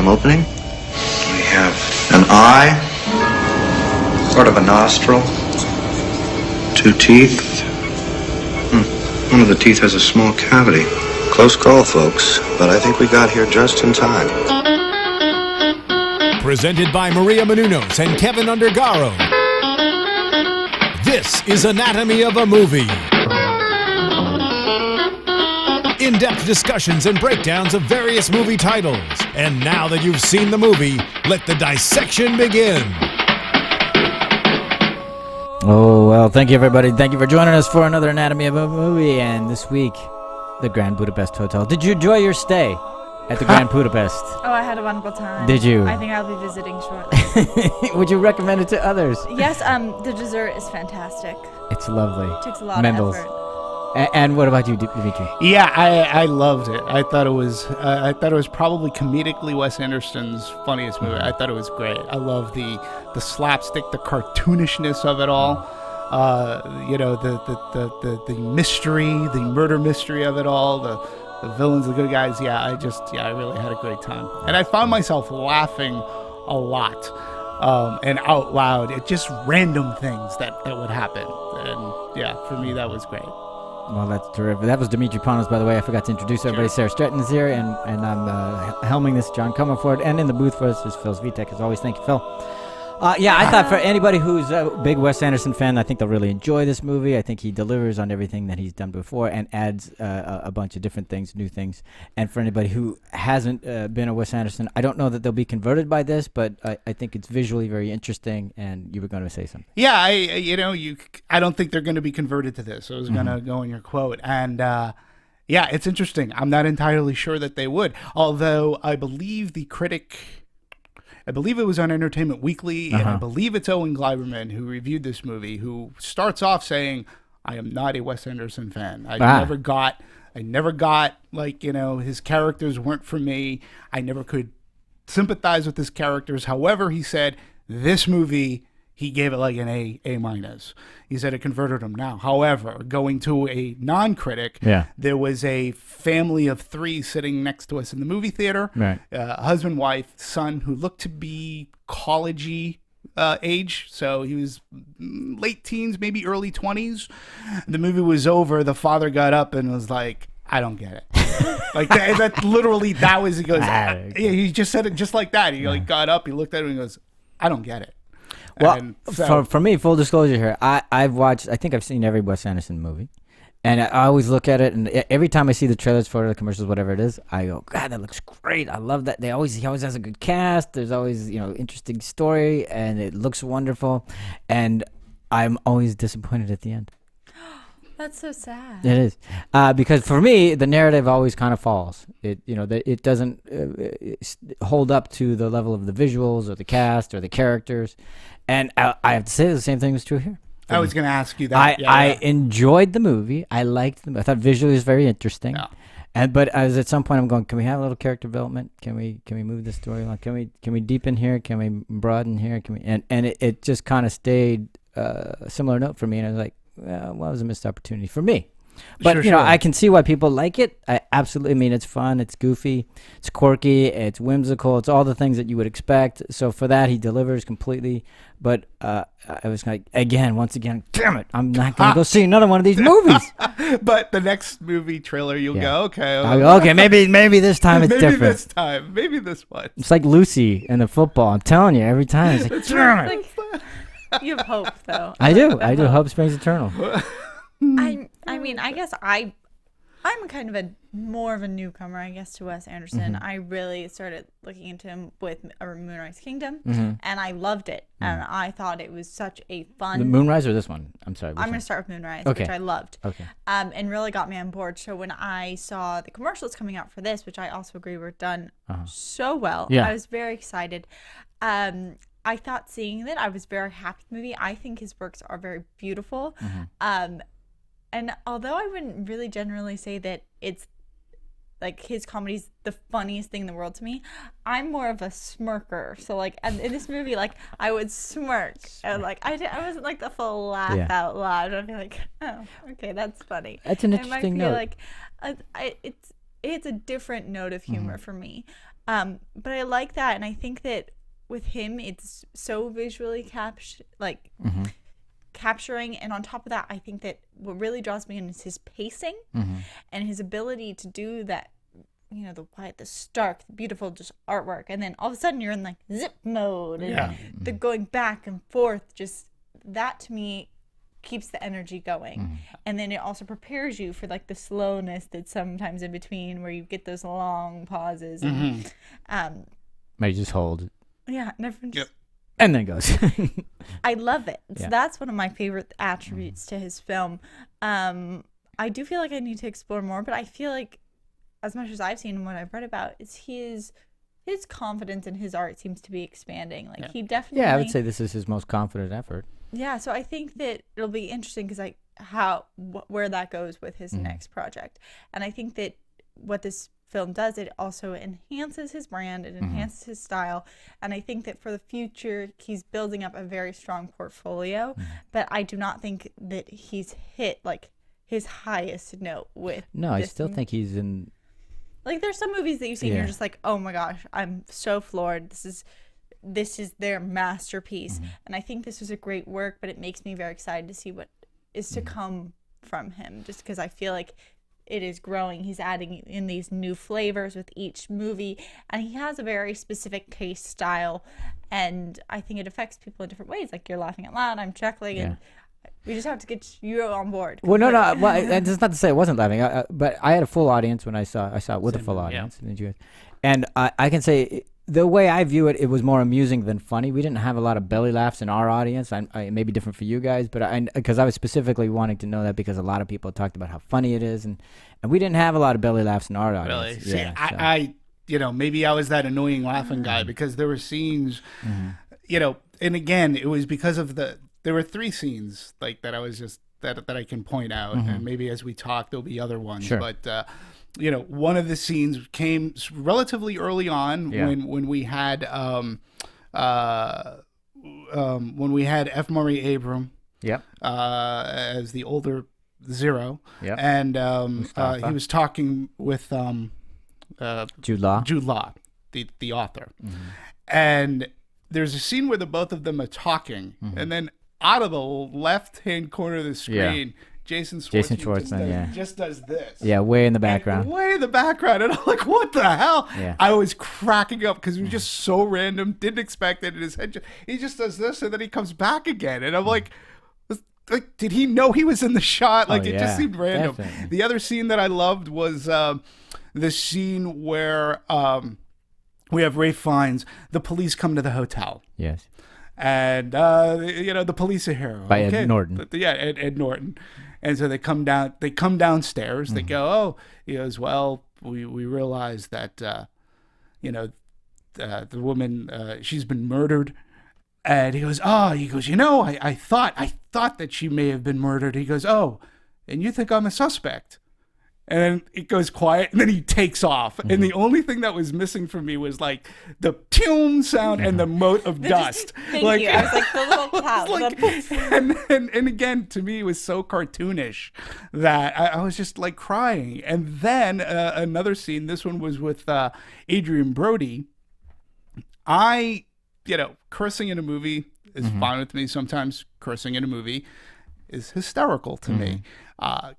I'm opening. We have an eye, sort of a nostril, 2 teeth. One of the teeth has a small cavity. Close call, folks, but I think we got here just in time. Presented by Maria Menounos and Kevin Undergaro. This is Anatomy of a Movie. In-depth discussions and breakdowns of various movie titles. And now that you've seen the movie, let the dissection begin. Oh, well, thank you, everybody. Thank you for joining us for another Anatomy of a Movie. And this week, the Grand Budapest Hotel. Did you enjoy your stay at the Grand Budapest? Oh, I had a wonderful time. Did you? I think I'll be visiting shortly. Would you recommend it to others? Yes, the dessert is fantastic. It's lovely. It takes a lot Mendel's. of effort. And what about you, Demetri? Yeah, I loved it. I thought it was probably comedically Wes Anderson's funniest movie. I thought it was great. I love the slapstick, the cartoonishness of it all. The mystery, the murder mystery of it all. The villains, the good guys. I really had a great time, and I found myself laughing a lot and out loud at just random things that would happen. And yeah, for me that was great. Well, that's terrific. That was Demetri Panos, by the way. I forgot to introduce everybody. Sara Stretton is here, and I'm helming this, John Comerford, and in the booth for us is Phil Svitek, as always. Thank you, Phil. I thought for anybody who's a big Wes Anderson fan, I think they'll really enjoy this movie. I think he delivers on everything that he's done before and adds a bunch of different things, new things. And for anybody who hasn't been a Wes Anderson, I don't know that they'll be converted by this, but I think it's visually very interesting. And you were going to say something. Yeah, I don't think they're going to be converted to this. I was going to go in your quote, and yeah, it's interesting. I'm not entirely sure that they would, although I believe the critic. I believe it was on Entertainment Weekly, and I believe it's Owen Gleiberman who reviewed this movie, who starts off saying, I am not a Wes Anderson fan. I never got, his characters weren't for me. I never could sympathize with his characters. However, he said, this movie, he gave it like an A minus. He said it converted him now. However, going to a non-critic, there was a family of 3 sitting next to us in the movie theater. Right. Husband, wife, son, who looked to be college-y age. So he was late teens, maybe early 20s. The movie was over. The father got up and was like, I don't get it. Like that literally, that was, he goes, he just said it just like that. He got up, he looked at it and he goes, I don't get it. Well, for me, full disclosure here, I think I've seen every Wes Anderson movie, and I always look at it, and every time I see the trailers for the commercials, whatever it is, I go, God, that looks great. I love that. He always has a good cast. There's always, interesting story, and it looks wonderful, and I'm always disappointed at the end. That's so sad. It is, because for me, the narrative always kind of falls. It doesn't hold up to the level of the visuals or the cast or the characters, and I have to say the same thing was true here. I was going to ask you that. I enjoyed the movie. I liked them. I thought visually it was very interesting. Yeah. But I was at some point I'm going, can we have a little character development? Can we move the story along? Can we deepen here? Can we broaden here? And it just kind of stayed a similar note for me, and I was like, well, it was a missed opportunity for me. But, sure. I can see why people like it. It's fun, it's goofy, it's quirky, it's whimsical, it's all the things that you would expect. So for that, he delivers completely. But I was like, once again, damn it, I'm not going to go see another one of these movies. But the next movie trailer, you'll go, okay. Okay, maybe this time it's different. Maybe this one. It's like Lucy in the football. I'm telling you, every time. It's like, damn it. You have hope, though. I do. Hope springs eternal. I guess I'm kind of more of a newcomer, I guess, to Wes Anderson. I really started looking into him with Moonrise Kingdom, and I loved it. And I thought it was such a fun... The Moonrise or this one? I'm sorry. I'm going to start with Moonrise, which I loved. Okay. And really got me on board. So when I saw the commercials coming out for this, which I also agree were done so well, I was very excited. I thought seeing it, I was very happy with the movie. I think his works are very beautiful. And although I wouldn't really generally say that it's like his comedy's the funniest thing in the world to me, I'm more of a smirker. So like in this movie, like I would smirk. And like I wasn't like the full laugh out loud. I'd be like, oh, okay, that's funny. That's an interesting note. Like it's a different note of humor for me. But I like that, and I think that with him, it's so visually capturing, and on top of that, I think that what really draws me in is his pacing and his ability to do that. You know, the stark, beautiful, just artwork, and then all of a sudden you're in like zip mode, and the going back and forth. Just that to me keeps the energy going, and then it also prepares you for like the slowness that's sometimes in between, where you get those long pauses. And, Maybe just hold. Yeah, never. And then it goes. I love it. So that's one of my favorite attributes to his film. I do feel like I need to explore more, but I feel like, as much as I've seen and what I've read about, is his confidence in his art seems to be expanding. Like he definitely. Yeah, I would say this is his most confident effort. Yeah, so I think that it'll be interesting because where that goes with his next project, and I think that what this film does, it also enhances his brand, it enhances his style, and I think that for the future he's building up a very strong portfolio. But I do not think that he's hit like his highest note with. No, I still think he's in. Like, there's some movies that you see and you're just like, oh my gosh, I'm so floored. This is their masterpiece. And I think this was a great work, but it makes me very excited to see what is to come from him, just because I feel like it is growing. He's adding in these new flavors with each movie, and he has a very specific taste style, and I think it affects people in different ways. Like, you're laughing out loud, I'm chuckling, and we just have to get you on board. Well, no. Well, that's not to say I wasn't laughing, but I had a full audience when I saw it with a full audience. And I can say the way I view it, it was more amusing than funny. We didn't have a lot of belly laughs in our audience. It may be different for you guys, but because I was specifically wanting to know that because a lot of people talked about how funny it is, and we didn't have a lot of belly laughs in our audience. Really? Yeah, See, I maybe I was that annoying laughing guy because there were scenes, and again, it was because of there were 3 scenes like that I was just that I can point out, and maybe as we talk there'll be other ones. Sure. But one of the scenes came relatively early on when we had F. Murray Abraham as the older Zero, and he was talking with Jude Law, the author, and there's a scene where the both of them are talking, and then out of the left-hand corner of the screen, Jason Schwartzman just does this. Yeah, way in the background. And I'm like, what the hell? Yeah. I was cracking up because it was just so random. Didn't expect it in his head. He just does this, and then he comes back again. And I'm like, did he know he was in the shot? Like, it just seemed random. Definitely. The other scene that I loved was the scene where we have Ralph Fiennes. The police come to the hotel. Yes. And the police are here by Ed Norton. Ed Norton, and so they come downstairs. They go, he goes, well, we realize that the woman, she's been murdered, and he goes, I thought that she may have been murdered. He goes, oh, and you think I'm a suspect? And then it goes quiet, and then he takes off. And the only thing that was missing for me was like the tune sound and the mote of dust. Thank you. I was like the little cloud. And again, to me, it was so cartoonish that I was just like crying. And then another scene. This one was with Adrian Brody. Cursing in a movie is fine with me. Sometimes cursing in a movie is hysterical to me.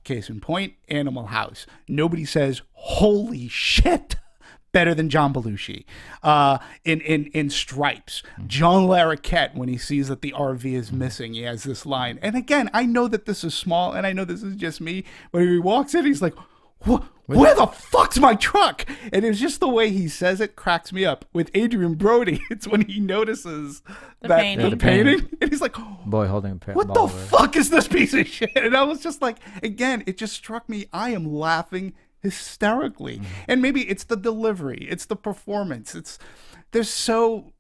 Case in point, Animal House. Nobody says "holy shit" better than John Belushi. In Stripes, John Larroquette, when he sees that the RV is missing, he has this line. And again, I know that this is small, and I know this is just me. When he walks in, he's like, where the fuck's my truck? And it's just the way he says it cracks me up. With Adrian Brody, it's when he notices the painting. And he's like, boy holding a what the fuck is this piece of shit? And I was just like, again, it just struck me. I am laughing hysterically. And maybe it's the delivery. It's the performance. They're so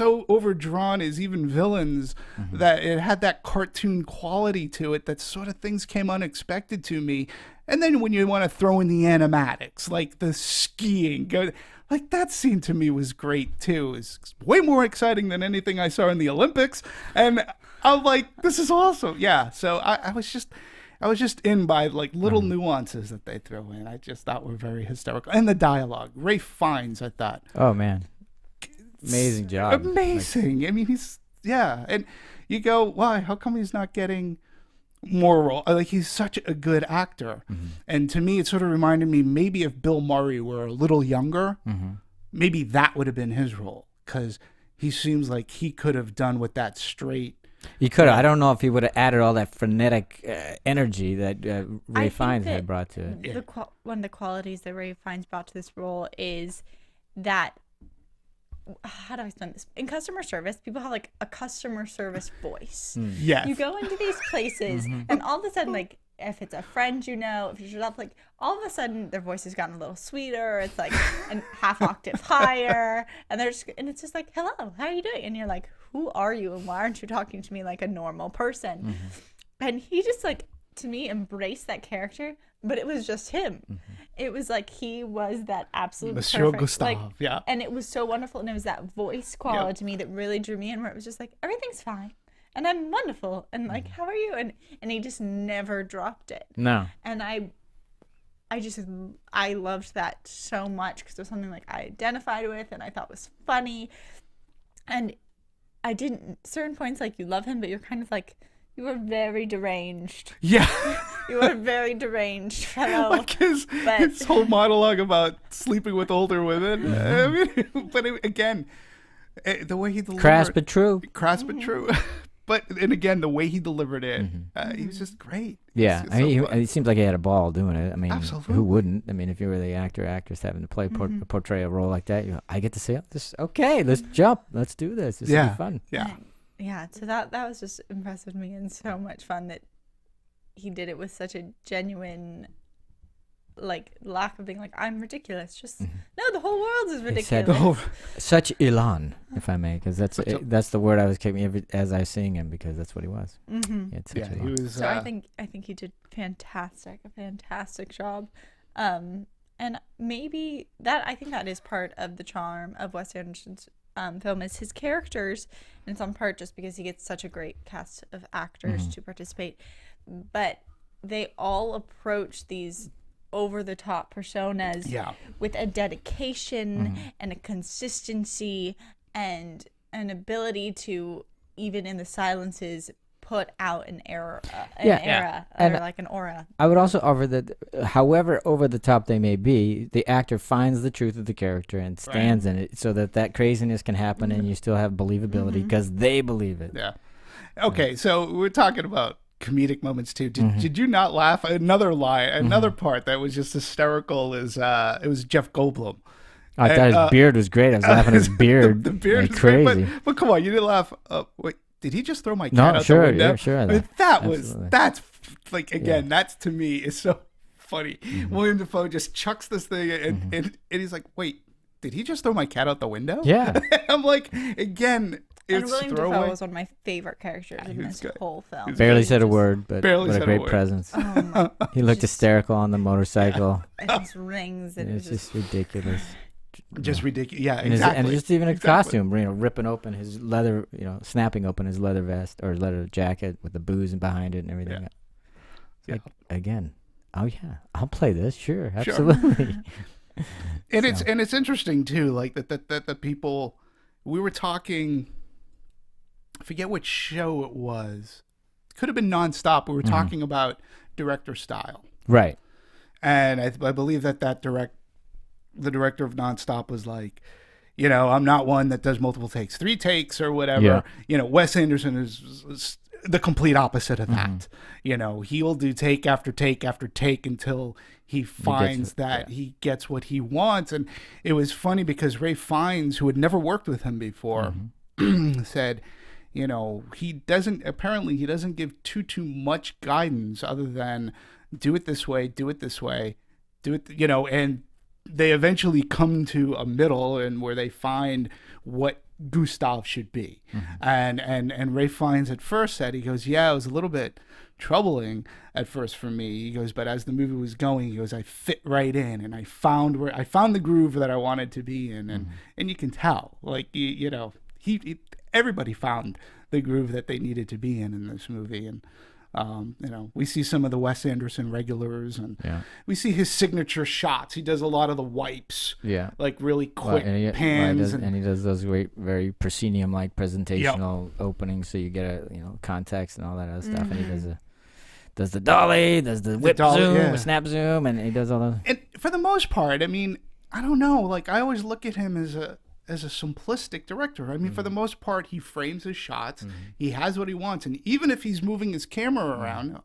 overdrawn as even villains that it had that cartoon quality to it that sort of things came unexpected to me. And then when you want to throw in the animatics, like the skiing, like that scene to me was great too. It's way more exciting than anything I saw in the Olympics. And I'm like, this is awesome. Yeah. So I was just, I was just in by like little nuances that they throw in. I just thought were very hysterical. And the dialogue. Ralph Fiennes, I thought. Oh man, amazing job. Amazing. I mean, and you go, why? How come he's not getting more role? Like, he's such a good actor. And to me, it sort of reminded me, maybe if Bill Murray were a little younger, maybe that would have been his role, because he seems like he could have done with that straight. He could have. I don't know if he would have added all that frenetic energy that Ray Fiennes had brought to it. One of the qualities that Ray Fiennes brought to this role is that, how do I explain this? In customer service, people have like a customer service voice. Yes. You go into these places and all of a sudden, like, if it's a friend you know, if you're up, like, all of a sudden their voice has gotten a little sweeter. It's like a half octave higher, and it's just like, hello, how are you doing? And you're like, who are you, and why aren't you talking to me like a normal person? And he just, like, to me, embraced that character, but it was just him. It was like he was that absolute Monsieur perfect, Gustave, like, and it was so wonderful, and it was that voice quality to me that really drew me in, where it was just like, everything's fine. And I'm wonderful, and like, how are you? And he just never dropped it. No. And I loved that so much, because it was something like I identified with and I thought was funny. And I didn't, certain points, like, you love him, but you're kind of like, you were very deranged. Yeah. You were a very deranged fellow. Like his whole monologue about sleeping with older women. I mean, but again, the way he delivered, crass but true. Crass but true. But, and again, the way he delivered it, he was just great. Yeah, it seems like he had a ball doing it. I mean, absolutely. Who wouldn't? I mean, if you were the actress having to portray a role like that, I get to say, this. Okay, let's jump. Let's do this. This will be fun. Yeah. Yeah, so that was just impressive to me, and so much fun that he did it with such a genuine, like, lack of being like, I'm ridiculous. Just no, the whole world is ridiculous. Such elan, if I may, because that's the word I was keeping as I was seeing him, because that's what he was. He was. So I think he did a fantastic job, and maybe I think that is part of the charm of Wes Anderson's film, is his characters, in some part just because he gets such a great cast of actors to participate, but they all approach these over-the-top personas with a dedication and a consistency and an ability to, even in the silences, put out an aura, like an aura. I would also offer that, however over the top they may be, the actor finds the truth of the character and stands in it, so that craziness can happen and you still have believability because they believe it. Yeah. Okay, so we're talking about comedic moments too. Did you not laugh? Another part that was just hysterical is it was Jeff Goldblum. I thought his beard was great. I was laughing at his beard. The beard was crazy. Great, but come on, you didn't laugh. Wait, did he just throw my cat out the window? Yeah, sure. I mean, that's like, again, that's, to me, is so funny. William Dafoe just chucks this thing and he's like, wait, did he just throw my cat out the window? Yeah. I'm like, again, it's William throwaway. Dafoe was one of my favorite characters in this whole film. Barely said a word, but what a great presence. Oh he looked hysterical on the motorcycle. And his rings. And it was just ridiculous. Just ridiculous. Yeah, exactly. And just even a costume, ripping open his leather, snapping open his leather vest or leather jacket with the booze behind it and everything. Yeah. Like, again, oh yeah, I'll play this. Sure, absolutely. And it's interesting too, like that the people, we were talking, I forget which show it was. It could have been Nonstop. We were talking about director style. Right. And I believe the director of Nonstop was like, I'm not one that does multiple takes, 3 takes or whatever. Yeah. Wes Anderson is the complete opposite of that. He will do take after take after take until he finds he gets what he wants. And it was funny because Ray Fiennes, who had never worked with him before, said, he doesn't give too much guidance other than do it this way, do it, and they eventually come to a middle and where they find what Gustave should be. And Ray Fiennes at first said, he goes, it was a little bit troubling at first for me. He goes, but as the movie was going, he goes, I fit right in and I found the groove that I wanted to be in. And you can tell, like, everybody found the groove that they needed to be in this movie. And We see some of the Wes Anderson regulars, and we see his signature shots. He does a lot of the wipes, like really quick pans, and he does those great, very proscenium-like presentational openings, so you get a context and all that other stuff. And he does the dolly, does the whip zoom, snap zoom, and he does all those. And for the most part, I mean, I don't know. Like, I always look at him as a simplistic director. I mean, for the most part, he frames his shots. He has what he wants. And even if he's moving his camera around,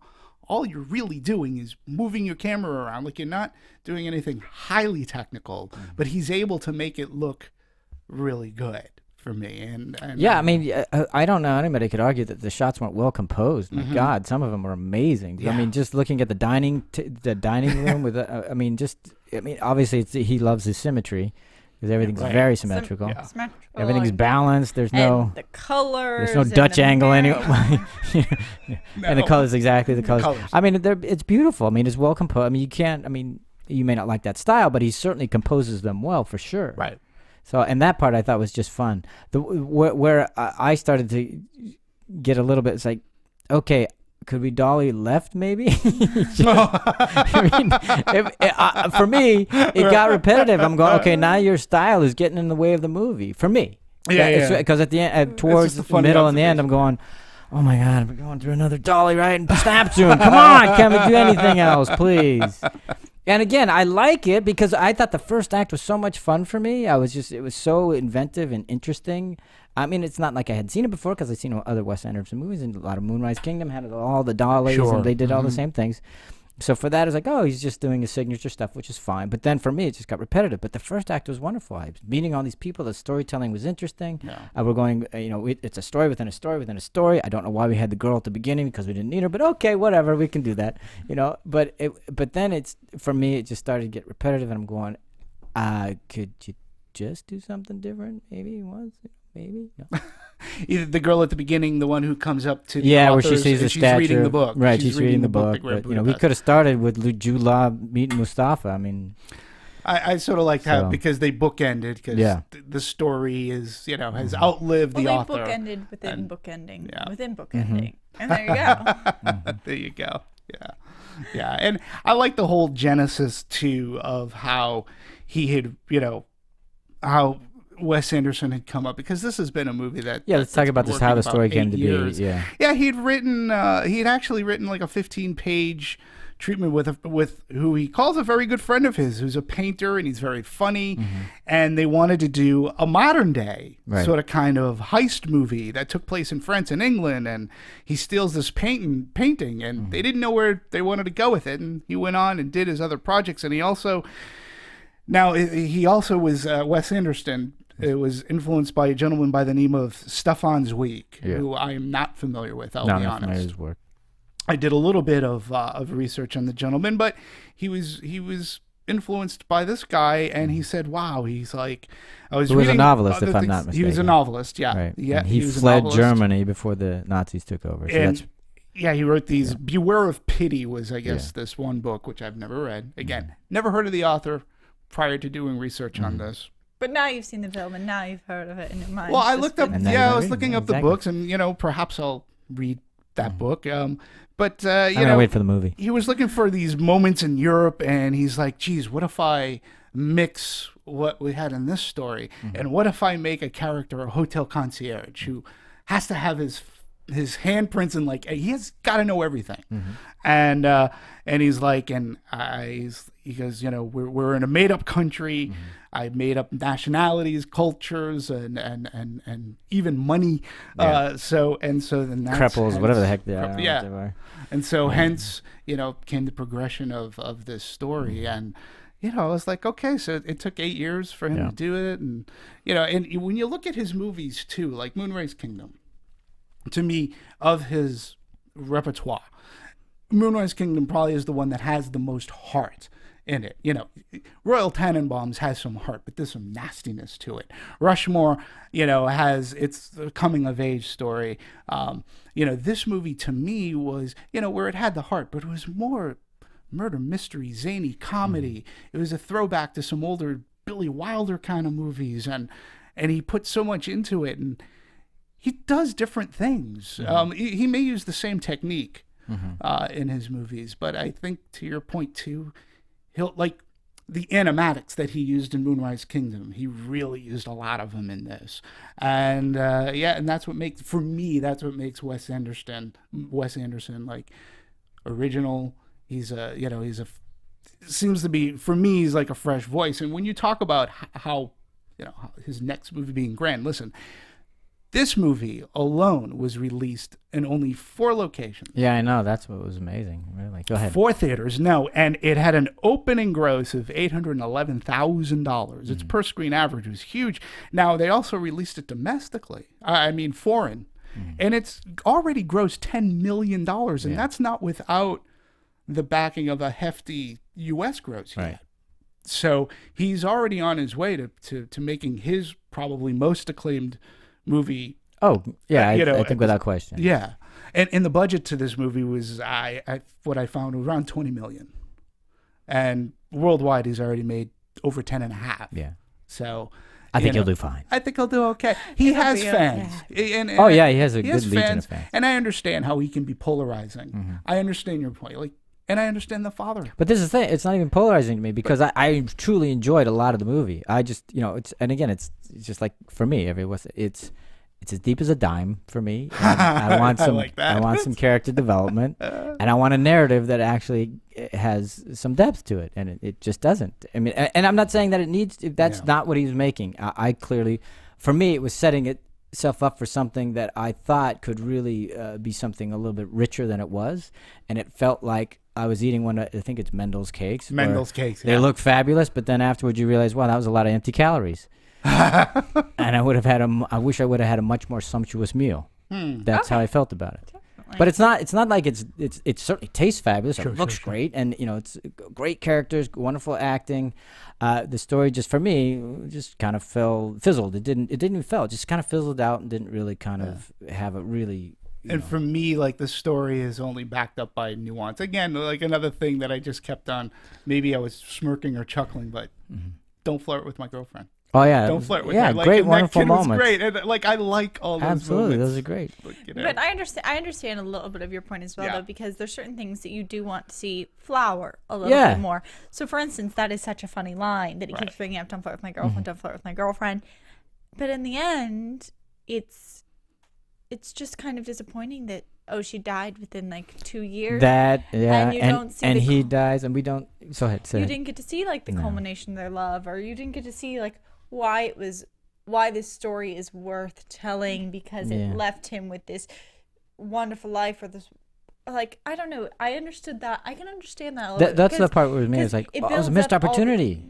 all you're really doing is moving your camera around. Like, you're not doing anything highly technical, but he's able to make it look really good for me. And I mean, I don't know anybody could argue that the shots weren't well composed. My God, some of them were amazing. Yeah. I mean, just looking at the dining room with, obviously he loves his symmetry. Because everything's very symmetrical. Everything's balanced. There's no the colors. There's no Dutch angle anyway. And the colors, exactly the colors. I mean, it's beautiful. I mean, it's well composed. I mean, you can't. I mean, you may not like that style, but he certainly composes them well for sure. Right. So, and that part I thought was just fun. Where I started to get a little bit. It's like, okay, could we dolly left maybe? I mean, for me, it got repetitive. I'm going, okay, now your style is getting in the way of the movie. For me. Because at the end, towards the middle and the end, I'm going, oh my God, we're going through another dolly, right? And snap zoom. Come on, can we do anything else, please? And again, I like it because I thought the first act was so much fun for me. It was so inventive and interesting. I mean, it's not like I had seen it before because I've seen other Wes Anderson movies, and a lot of Moonrise Kingdom had all the dollies, and they did all the same things. So for that, it's like, oh, he's just doing his signature stuff, which is fine. But then for me, it just got repetitive. But the first act was wonderful. I was meeting all these people. The storytelling was interesting. Yeah. We're going, it's a story within a story within a story. I don't know why we had the girl at the beginning because we didn't need her, but okay, whatever, we can do that. But then for me, it just started to get repetitive, and I'm going, could you just do something different? Maybe once. Maybe no. Either the girl at the beginning, the one who comes up to the authors, where she sees the statue. She's reading the book. Right, she's reading the book. But, we could have started with Jula meeting Moustafa. I mean, I sort of like how because they bookended because the story is has outlived the author. They bookended within bookending within bookending, and there you go. There you go. Yeah, and I like the whole genesis too of how he had how Wes Anderson had come up, because this has been a movie that let's talk about this, how the story came to be. He had actually written like a 15-page treatment with who he calls a very good friend of his, who's a painter, and he's very funny, and they wanted to do a modern day sort of kind of heist movie that took place in France and England, and he steals this painting, and they didn't know where they wanted to go with it, and he went on and did his other projects, and he also was Wes Anderson. It was influenced by a gentleman by the name of Stefan Zweig, who I am not familiar with, I'll be honest. His work. I did a little bit of research on the gentleman, but he was influenced by this guy, and he said, wow, he's like, I was reading... He was a novelist, if I'm not mistaken. He was a novelist, Right. Yeah, and he fled Germany before the Nazis took over. So he wrote these... Beware of Pity was, I guess, this one book, which I've never read. Again, never heard of the author prior to doing research on this. But now you've seen the film, and now you've heard of it in your mind. Well, I looked up... I was looking up the books, and, perhaps I'll read that book. But, I'm going to wait for the movie. He was looking for these moments in Europe, and he's like, geez, what if I mix what we had in this story? And what if I make a character a hotel concierge who has to have his handprints and he has got to know everything. And he's like, he goes, we're in a made up country. I made up nationalities, cultures, and even money. So then that's Cripples, whatever the heck they are. And so hence, came the progression of this story. And, I was like, okay, so it took 8 years for him to do it. And, and when you look at his movies too, like Moonrise Kingdom, to me, of his repertoire, Moonrise Kingdom probably is the one that has the most heart in it. Royal Tenenbaums has some heart, but there's some nastiness to it. Rushmore, it's a coming of age story. This movie to me was, where it had the heart, but it was more murder mystery, zany comedy. It was a throwback to some older Billy Wilder kind of movies, and he put so much into it, and he does different things. He may use the same technique, in his movies. But I think to your point too, he'll like the animatics that he used in Moonrise Kingdom. He really used a lot of them in this, and and that's what makes Wes Anderson like original. He's seems to be, for me, he's like a fresh voice. And when you talk about how his next movie being grand, listen, this movie alone was released in only 4 locations. Yeah, I know. That's what was amazing. Really. Go ahead. 4 theaters, no. And it had an opening gross of $811,000. Its per screen average was huge. Now, they also released it domestically. I mean, foreign. And it's already grossed $10 million. And that's not without the backing of a hefty U.S. gross yet. Right. So he's already on his way to making his probably most acclaimed movie. Oh, yeah, I think without question. Yeah. And the budget to this movie was, what I found, was around $20 million. And worldwide, he's already made over 10.5. Yeah. So I think he'll do fine. I think he'll do okay. He has fans. And he has a good legion of fans. And I understand how he can be polarizing. I understand your point. And I understand the father. But this is the thing. It's not even polarizing to me because I truly enjoyed a lot of the movie. I just, it's just like for me, it's as deep as a dime for me. I want some, I want some character development, and I want a narrative that actually has some depth to it, and it just doesn't. I mean, and I'm not saying that it needs to. That's not what he was making. I clearly, for me, it was setting itself up for something that I thought could really be something a little bit richer than it was, and it felt like I was eating one. I think it's Mendel's cakes. Mendel's cakes. They look fabulous, but then afterwards you realize, wow, that was a lot of empty calories. And I wish I would have had a much more sumptuous meal. That's how I felt about it. Definitely. But it's not like it certainly tastes fabulous. It looks great, and it's great characters, wonderful acting. The story just for me just kind of fizzled. It didn't even fail. It just kind of fizzled out and didn't really kind of have a really. And for me, like, the story is only backed up by nuance. Again, like another thing that I just kept on. Maybe I was smirking or chuckling, but don't flirt with my girlfriend. Oh yeah, don't flirt with her. Like, great, wonderful moments. Great, and like I like all those Absolutely, moments. Those are great. But I understand a little bit of your point as well, though, because there's certain things that you do want to see flower a little bit more. So, for instance, that is such a funny line that he keeps bringing up: "Don't flirt with my girlfriend. Don't flirt with my girlfriend." But in the end, it's just kind of disappointing that she died within like 2 years. And you don't see and he dies, and we don't. So ahead. You didn't get to see like the culmination of their love, or you didn't get to see like why this story is worth telling, because it left him with this wonderful life, or this, like, I don't know. I understood that. I can understand that a little bit. That's the part with me. It's like, it was a missed opportunity.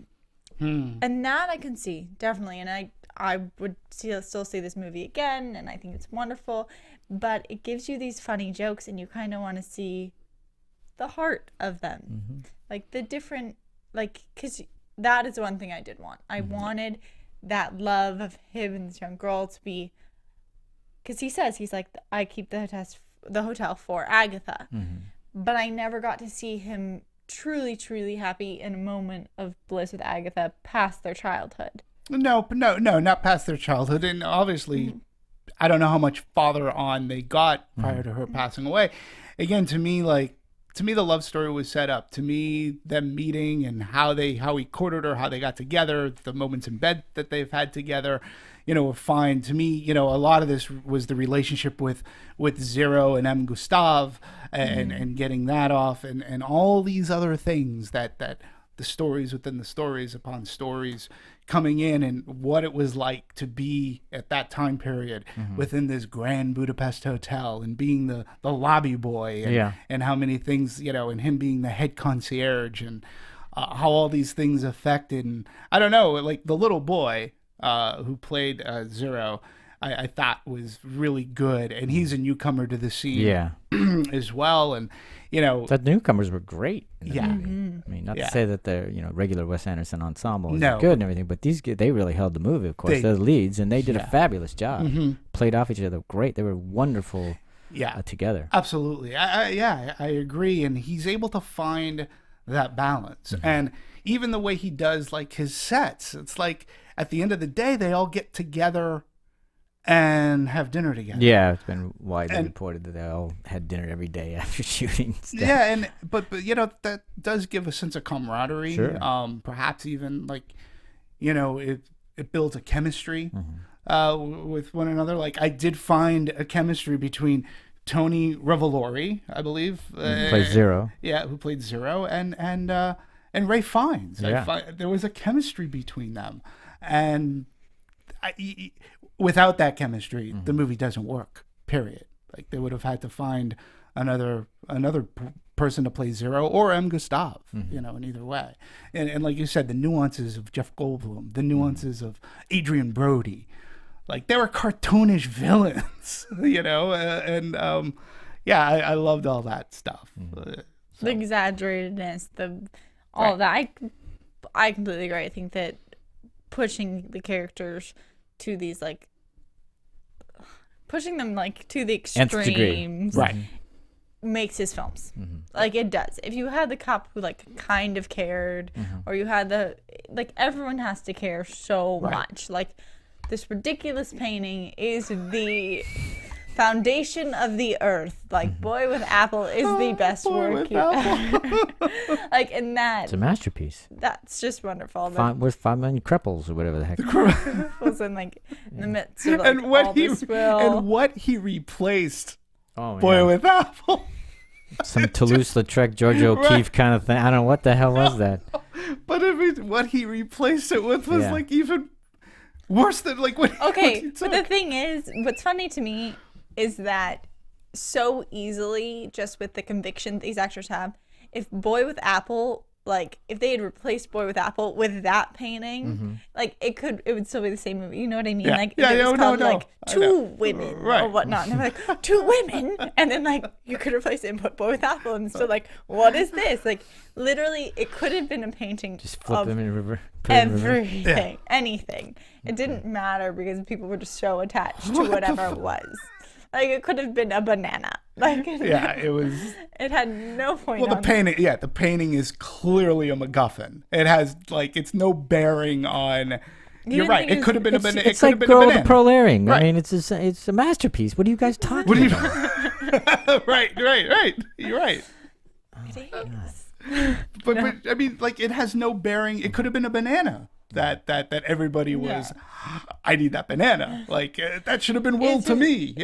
And that I can see, definitely. And I would still see this movie again, and I think it's wonderful. But it gives you these funny jokes, and you kind of want to see the heart of them. Like the different, like, because that is one thing I did want. I wanted that love of him and this young girl to be, because he's like, I keep the hotel for Agatha. But I never got to see him truly happy in a moment of bliss with Agatha past their childhood. No, not past their childhood. And obviously, I don't know how much farther on they got prior to her passing away. Again, to me, the love story was set up. To me, them meeting and how he courted her, how they got together, the moments in bed that they've had together, were fine. To me, a lot of this was the relationship with Zero and M. Gustave and getting that off, and all these other things that the stories within the stories upon stories coming in, and what it was like to be at that time period within this Grand Budapest Hotel, and being the lobby boy, and how many things, and him being the head concierge, and how all these things affected. And I don't know, like the little boy who played Zero, I thought was really good, and he's a newcomer to the scene as well. And the newcomers were great in the movie. I mean, not to say that they're regular Wes Anderson ensemble is good and everything, but they really held the movie. Of course, they're the leads, and they did a fabulous job. Played off each other great. They were wonderful together. Absolutely. I agree. And he's able to find that balance, and even the way he does like his sets, it's like at the end of the day they all get together and have dinner together. Yeah, it's been widely reported that they all had dinner every day after shooting. Stuff. Yeah, but you know, that does give a sense of camaraderie. Sure. Perhaps even like, you know, it builds a chemistry with one another. Like I did find a chemistry between Tony Revolori, I believe, who played Zero. Yeah, who played Zero, and Ray Fiennes. Yeah. There was a chemistry between them, and without that chemistry, the movie doesn't work. Period. Like they would have had to find another person to play Zero or M. Gustave. You know, in either way. And like you said, the nuances of Jeff Goldblum, the nuances of Adrian Brody, like they were cartoonish villains. You know, I loved all that stuff. The exaggeratedness, all of that. I completely agree. I think that pushing the characters to these pushing them like to the extremes, right, makes his films. Like it does. If you had the cop who like kind of cared, or you had everyone has to care so much. Like this ridiculous painting is the foundation of the earth. Like Boy with Apple is the best work you ever. Like in that, it's a masterpiece. That's just wonderful. With 5 million cripples or whatever the heck. Was in like in the midst of like, and what all he this will. and what he replaced. Oh, Boy with Apple. Some Toulouse-Lautrec, George O'Keeffe kind of thing. I don't know what the hell was that. But I mean, what he replaced it with was like even worse than like what. Okay, but the thing is, what's funny to me is that so easily, just with the conviction these actors have, if Boy with Apple, like if they had replaced Boy with Apple with that painting, like it would still be the same movie. You know what I mean? Like if it was called like Two Women or whatnot, and they're like 2 women, and then like you could replace it and put Boy with Apple, and still like what is this? Like literally, it could have been a painting just flip them in river. Everything, anything. It didn't matter because people were just so attached to whatever it was. Like it could have been a banana. Like it was. It had no point. Well, the painting is clearly a MacGuffin. It has like it's no bearing on. You're right. It could have been a banana. It's like Girl with the Pearl-Earring. Right. I mean, it's a masterpiece. What are you guys talking about? Right. You're right. It is. But I mean, like it has no bearing. It could have been a banana. That everybody was, I need that banana. Like that should have been willed to me.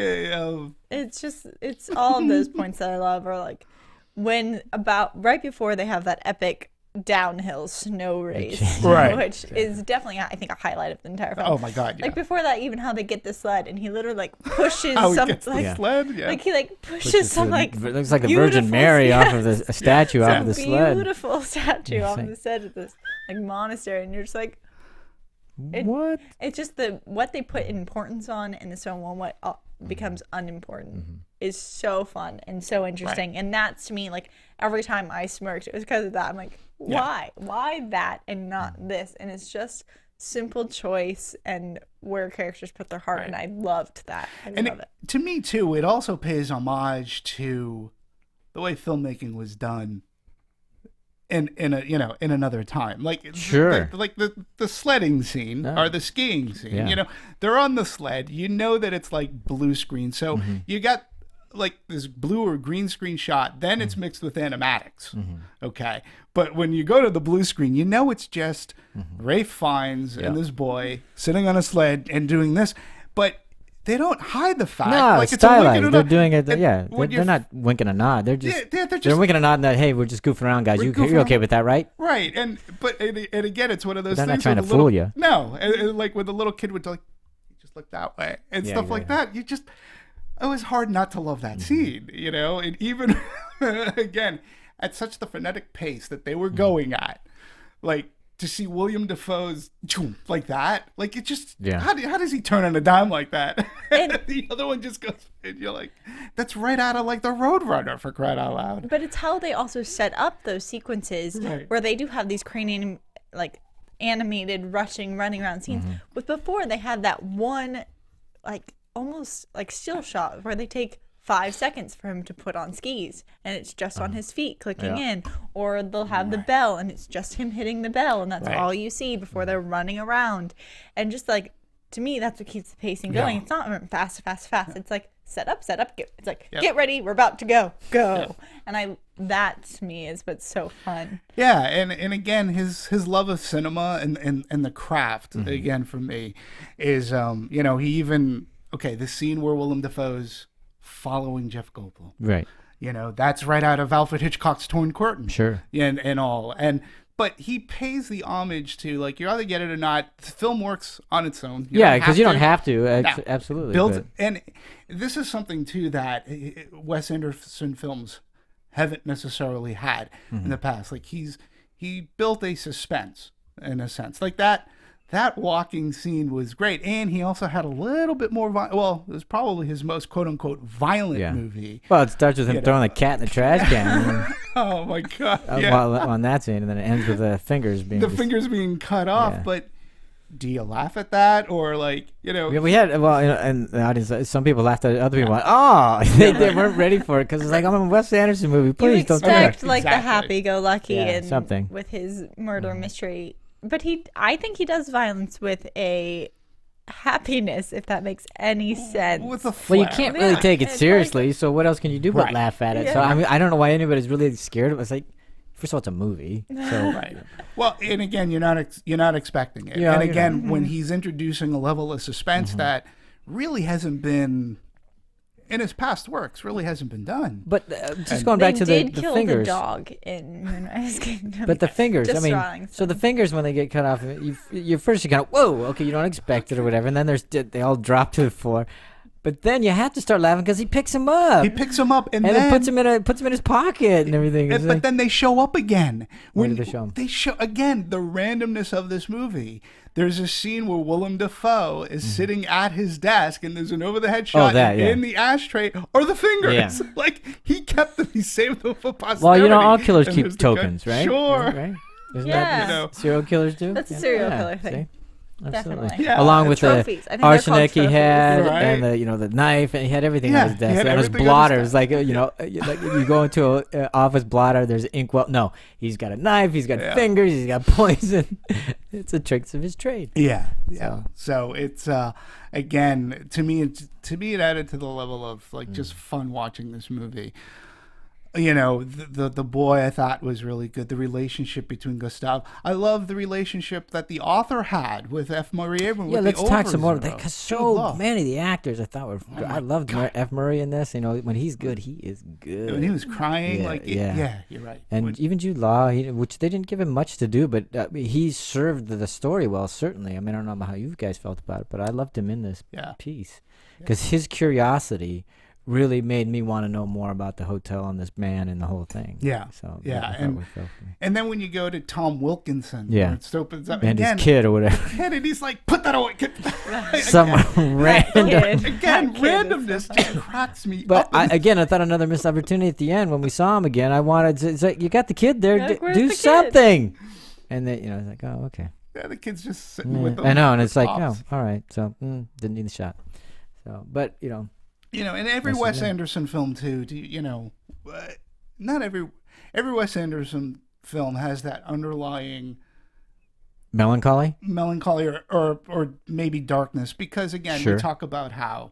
It's all of those points that I love are like right before they have that epic downhill snow race, which is definitely I think a highlight of the entire film. Oh my god! Yeah. Like before that, even how they get the sled and he literally like pushes sled. Yeah. Like he like pushes some like it looks like the Virgin Mary off of the statue off of the sled. Beautiful statue off the side of this like monastery, and you're just like. What? It's just what they put importance on in the film and what becomes unimportant is so fun and so interesting. And that's to me, like every time I smirked, it was because of that. I'm like, why? Why that and not this? And it's just simple choice and where characters put their heart. And I loved that. I love it. To me too, it also pays homage to the way filmmaking was done. In another time, like the sledding scene or the skiing scene, you know, they're on the sled. You know that it's like blue screen, so you got like this blue or green screen shot. Then it's mixed with animatics, okay. But when you go to the blue screen, you know it's just Ray Fiennes and this boy sitting on a sled and doing this, but. They don't hide the fact. No, like it's stylized. They're doing it. They're not winking a nod. They're just they're winking a nod that hey, we're just goofing around, guys. You're okay with that, right? Right. And again, it's one of those they're things. They're not trying to fool you. No, and like when the little kid would like, just look that way and stuff like that. It was hard not to love that scene, you know. And even again, at such the frenetic pace that they were going at, like. To see William Dafoe's like that, like it just how does he turn on a dime like that? And the other one just goes, and you're like, that's right out of like the Roadrunner for crying out loud. But it's how they also set up those sequences where they do have these crane like animated running around scenes. But before they had that one like almost like still shot where they take 5 seconds for him to put on skis and it's just on his feet clicking in, or they'll have the bell and it's just him hitting the bell and that's all you see before they're running around. And just like to me, that's what keeps the pacing going. It's not fast. It's like set up. It's like get ready, we're about to go. And that to me is what's so fun. Yeah, and again, his love of cinema and the craft again for me is he even the scene where Willem Dafoe's following Jeff Goldblum. Right. That's right out of Alfred Hitchcock's Torn Curtain. Sure. And all. But he pays the homage to, like, you either get it or not. The film works on its own. Because you don't have to. Absolutely. And this is something, too, that Wes Anderson films haven't necessarily had in the past. Like, he built a suspense, in a sense. Like, that walking scene was great. And he also had a little bit more, it was probably his most, quote-unquote, violent movie. Well, it starts with him throwing the cat in the trash can. Oh, my God. On that scene, and then it ends with the fingers being cut off. Yeah. But do you laugh at that? Or, like, Yeah, we had, and the audience, some people laughed at it. Other people went, they weren't ready for it. Because it's like, I'm in a Wes Anderson movie. Please don't do that. You expect, like, the happy-go-lucky and something with his murder mystery. But I think he does violence with a happiness, if that makes any sense. With a flair. Well, you can't really take it seriously, so what else can you do but laugh at it? So I mean, I don't know why anybody's really scared of it. It's like, first of all, it's a movie. So right. Well, and again, you're not expecting it. And again, when he's introducing a level of suspense that really hasn't been in his past works, really hasn't been done. But just going back to the fingers. They did kill the dog in Moonrise Kingdom. But the fingers, so the fingers when they get cut off, you first kind of, whoa, okay, you don't expect it or whatever, and then they all drop to the floor. But then you have to start laughing because he picks him up. He picks him up and then puts him in his pocket and everything. But then they show up again. Where did they show him? They show again the randomness of this movie. There's a scene where Willem Dafoe is sitting at his desk and there's an over-the-head shot in the ashtray or the fingers. Yeah. Like, he kept them. He saved them for posterity. Well, all killers keep tokens, right? Sure. Right? Isn't that serial killers do? That's a serial killer thing. See? Absolutely. Definitely. Yeah. Along with trophies. The arsenic he had, and the knife, and he had everything on his desk. And his blotters, like like you go into an office blotter, there's ink. Well, no, he's got a knife, he's got fingers, he's got poison. It's the tricks of his trade. Yeah. So it's again, to me, it added to the level of like just fun watching this movie. The boy I thought was really good. The relationship between Gustave. I love the relationship that the author had with F. Murray Abrams. Yeah, let's talk some more. Because so many of the actors I thought were. I loved F. Murray in this. When he's good, he is good. When he was crying, you're right. And even Jude Law, which they didn't give him much to do, but he served the story well. Certainly. I mean, I don't know how you guys felt about it, but I loved him in this piece because his curiosity really made me want to know more about the hotel and this man and the whole thing. Yeah. So and then when you go to Tom Wilkinson, it opens up and his kid or whatever, and he's like, "Put that away." Someone random. Again, randomness just cracks me. But I thought another missed opportunity at the end when we saw him again. I wanted to. It's like, you got the kid there. Do something. And then it's like, oh, okay. Yeah, the kid's just sitting with them. I know, and it's like, oh, all right. So didn't need the shot. So, but in every Wes Anderson film too, not every Wes Anderson film has that underlying melancholy or maybe darkness, because again, we talk about how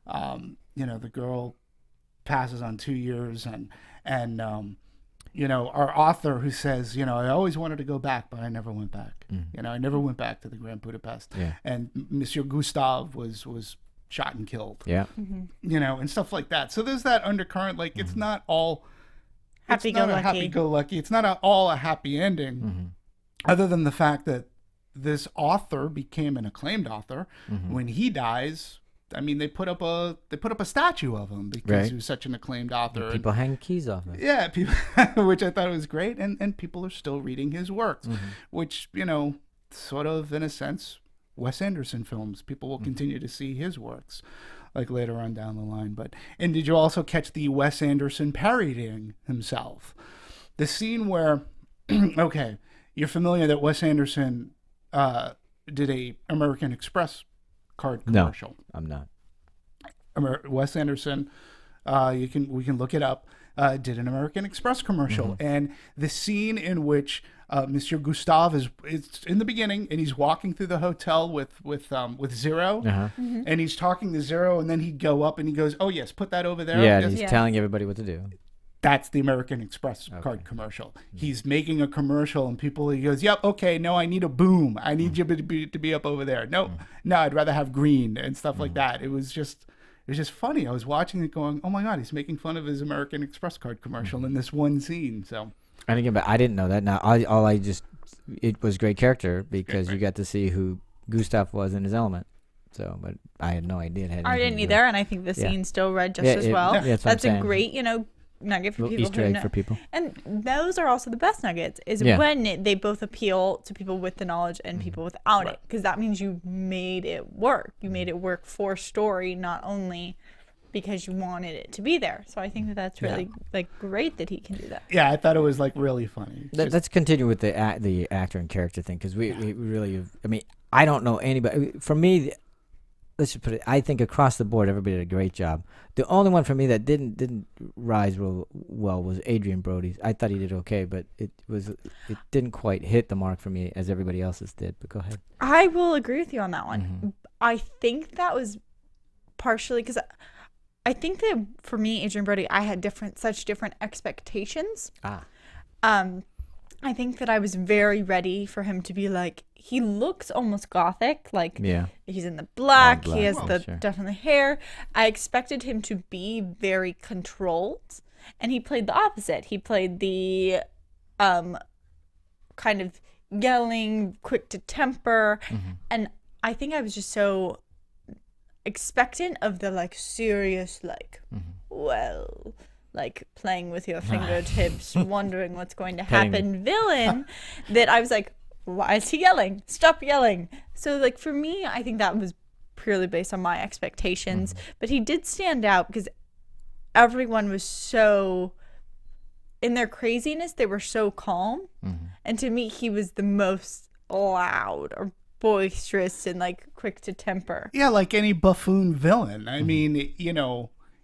the girl passes on 2 years and our author who says, I always wanted to go back, but I never went back. I never went back to the Grand Budapest. Yeah. And Monsieur Gustave was shot and killed. Yeah. And stuff like that. So there's that undercurrent. Like, it's not all happy-go-lucky. It's not all a happy ending, other than the fact that this author became an acclaimed author. When he dies, I mean, they put up a statue of him because he was such an acclaimed author. And people hang keys off him. Yeah, people, which I thought was great. And people are still reading his works, which, sort of, in a sense, Wes Anderson films. People will continue to see his works, like later on down the line. And did you also catch the Wes Anderson parodying himself? The scene where, okay, you're familiar that Wes Anderson did a American Express card commercial. No, I'm not. Wes Anderson, we can look it up. did an American Express commercial, and the scene in which Monsieur Gustave is in the beginning, and he's walking through the hotel with Zero, and he's talking to Zero, and then he'd go up and he goes, "Oh yes, put that over there." Yeah, and he's telling everybody what to do. That's the American Express card commercial. He's making a commercial, and he goes, "Yep, okay, no, I need a boom. I need you to be up over there. No, I'd rather have green," and stuff like that. It was just funny. I was watching it going, "Oh my God, he's making fun of his American Express card commercial in this one scene." So, and again, but I didn't know that. Now, it was great character because you got to see who Gustave was in his element. So, but I had no idea. I didn't either, and I think the scene still read just as well. That's a great, nugget for people Easter egg for people. And those are also the best nuggets when they both appeal to people with the knowledge and people without it, because that means you made it work. You made it work for story, not only because you wanted it to be there. So I think that's really great that he can do that. Yeah, I thought it was really funny. Let's continue with the actor and character thing, because we really have, I mean, I don't know anybody. For me, let's just put it, I think across the board everybody did a great job. The only one for me that didn't rise real well was Adrian Brody's. I thought he did okay, but it didn't quite hit the mark for me as everybody else's did. But go ahead. I will agree with you on that one. I think that was partially because I think that for me, Adrian Brody, I had such different expectations. I think that I was very ready for him to be he looks almost gothic, he's in the black, he has definitely hair. I expected him to be very controlled, and he played the opposite. He played the kind of yelling, quick to temper, and I think I was just so expectant of the serious playing with your fingertips, wondering what's going to happen villain that I was like, why is he yelling? Stop yelling. So for me, I think that was purely based on my expectations, but he did stand out because everyone was so, in their craziness, they were so calm. And to me, he was the most loud or boisterous and quick to temper. Yeah, like any buffoon villain. I mean,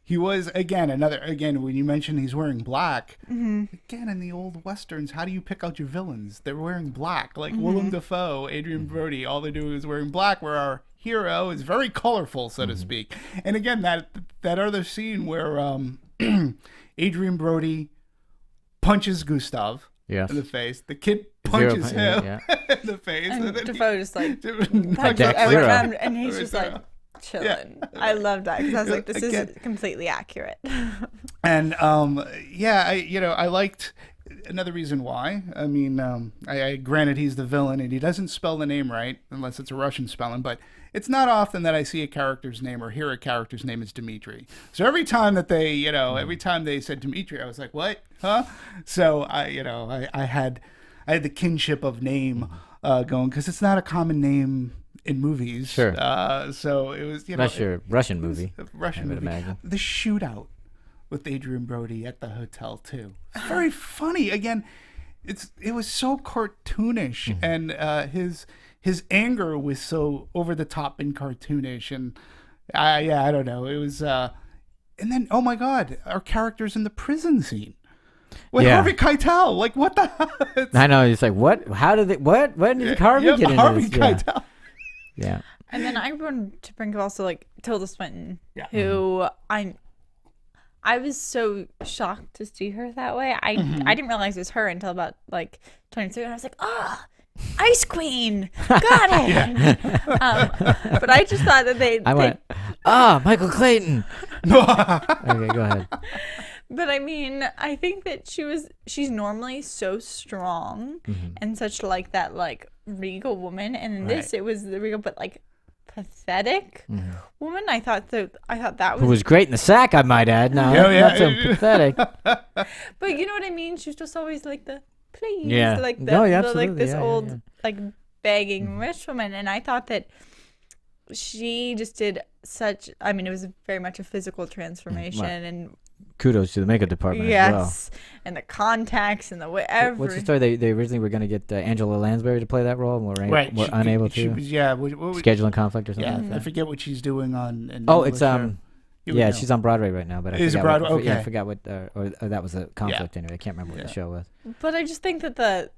he was, again, when you mentioned he's wearing black, again, in the old Westerns, how do you pick out your villains? They're wearing black. Willem Dafoe, Adrian Brody, all they're doing is wearing black, where our hero is very colorful, so to speak. And again, that other scene where Adrian Brody punches Gustave in the face. The kid punches him in the face. And Dafoe just punches every time, and he's just chilling. I love that because I was this is completely accurate. And I liked another reason why. I mean, I granted he's the villain and he doesn't spell the name right unless it's a Russian spelling, but it's not often that I see a character's name or hear a character's name is Demetri. So every time that they, every time they said Demetri, I was like, what? Huh? So I had the kinship of name going, because it's not a common name in movies. Sure. So it was, That's your Russian movie. Russian movie. Imagine. The shootout with Adrian Brody at the hotel too. Very funny. Again, it was so cartoonish, and his anger was so over the top and cartoonish, and I don't know. It was and then, oh my God, our characters in the prison scene. With Harvey Keitel, what the hell? I know. It's what? How did it? What? When did Harvey get into Harvey this? Keitel. Yeah. And then I wanted to bring up also Tilda Swinton, who I was so shocked to see her that way. I didn't realize it was her until about 23, and I was like, oh, Ice Queen, got it. But I just thought that Michael Clayton. Okay, go ahead. But I mean, I think that she's normally so strong and such that regal woman, and in this it was the regal but pathetic woman. I thought that was, who was great in the sack, I might add. No, not so pathetic. But you know what I mean? She's just always the please, this old begging rich woman, and I thought that she just did such. I mean, it was very much a physical transformation and. Kudos to the makeup department as well. And the contacts and the whatever. What's the story? They originally were going to get Angela Lansbury to play that role, and we're unable to. She was, scheduling conflict or something. Yeah, I forget what she's doing on. It's You would Yeah, know. she's on Broadway right now, but I Is it forgot Broadway? what, yeah, I Okay. forgot what, or that was a conflict anyway. I can't remember what the show was. But I just think that that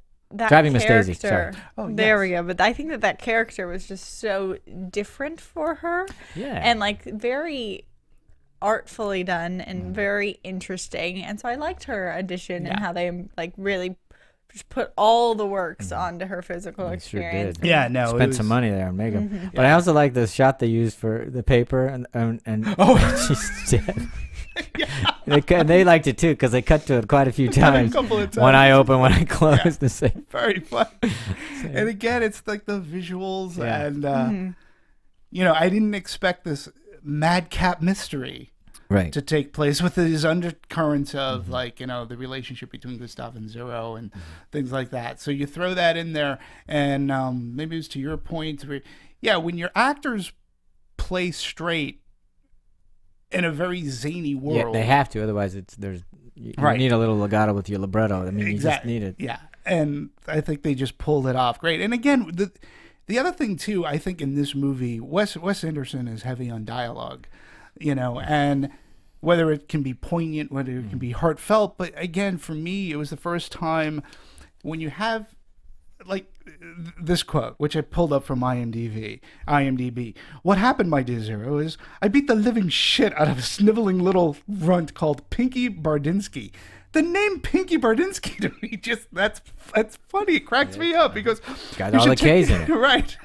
Driving Miss character, Daisy, sorry. Oh, there yes. we go. But I think that character was just so different for her, Yeah. and like very artfully done and very interesting. And so I liked her addition and how they like really just put all the works onto her physical They sure experience. did. Yeah, no. Spent some money there on makeup. But I also like the shot they used for the paper and she's dead. They liked it too because they cut to it quite a few times. A couple of times. One eye open, one eye closed. The same. Very fun. And again, it's like the visuals and I didn't expect this madcap mystery Right. to take place with these undercurrents of the relationship between Gustave and Zero and things like that. So you throw that in there, and maybe it's to your point where, when your actors play straight in a very zany world. Yeah, they have to. Otherwise, you need a little legato with your libretto. I mean, you just need it. Yeah, and I think they just pulled it off great. And again, the other thing too, I think in this movie, Wes Anderson is heavy on dialogue, and whether it can be poignant, whether it can be heartfelt. But again, for me, it was the first time when you have like this quote, which I pulled up from IMDb. What happened, my dear Zero, is I beat the living shit out of a sniveling little runt called Pinky Bardinsky. The name Pinky Bardinsky to me that's funny. It cracks me up because Got all the K's in it. Right.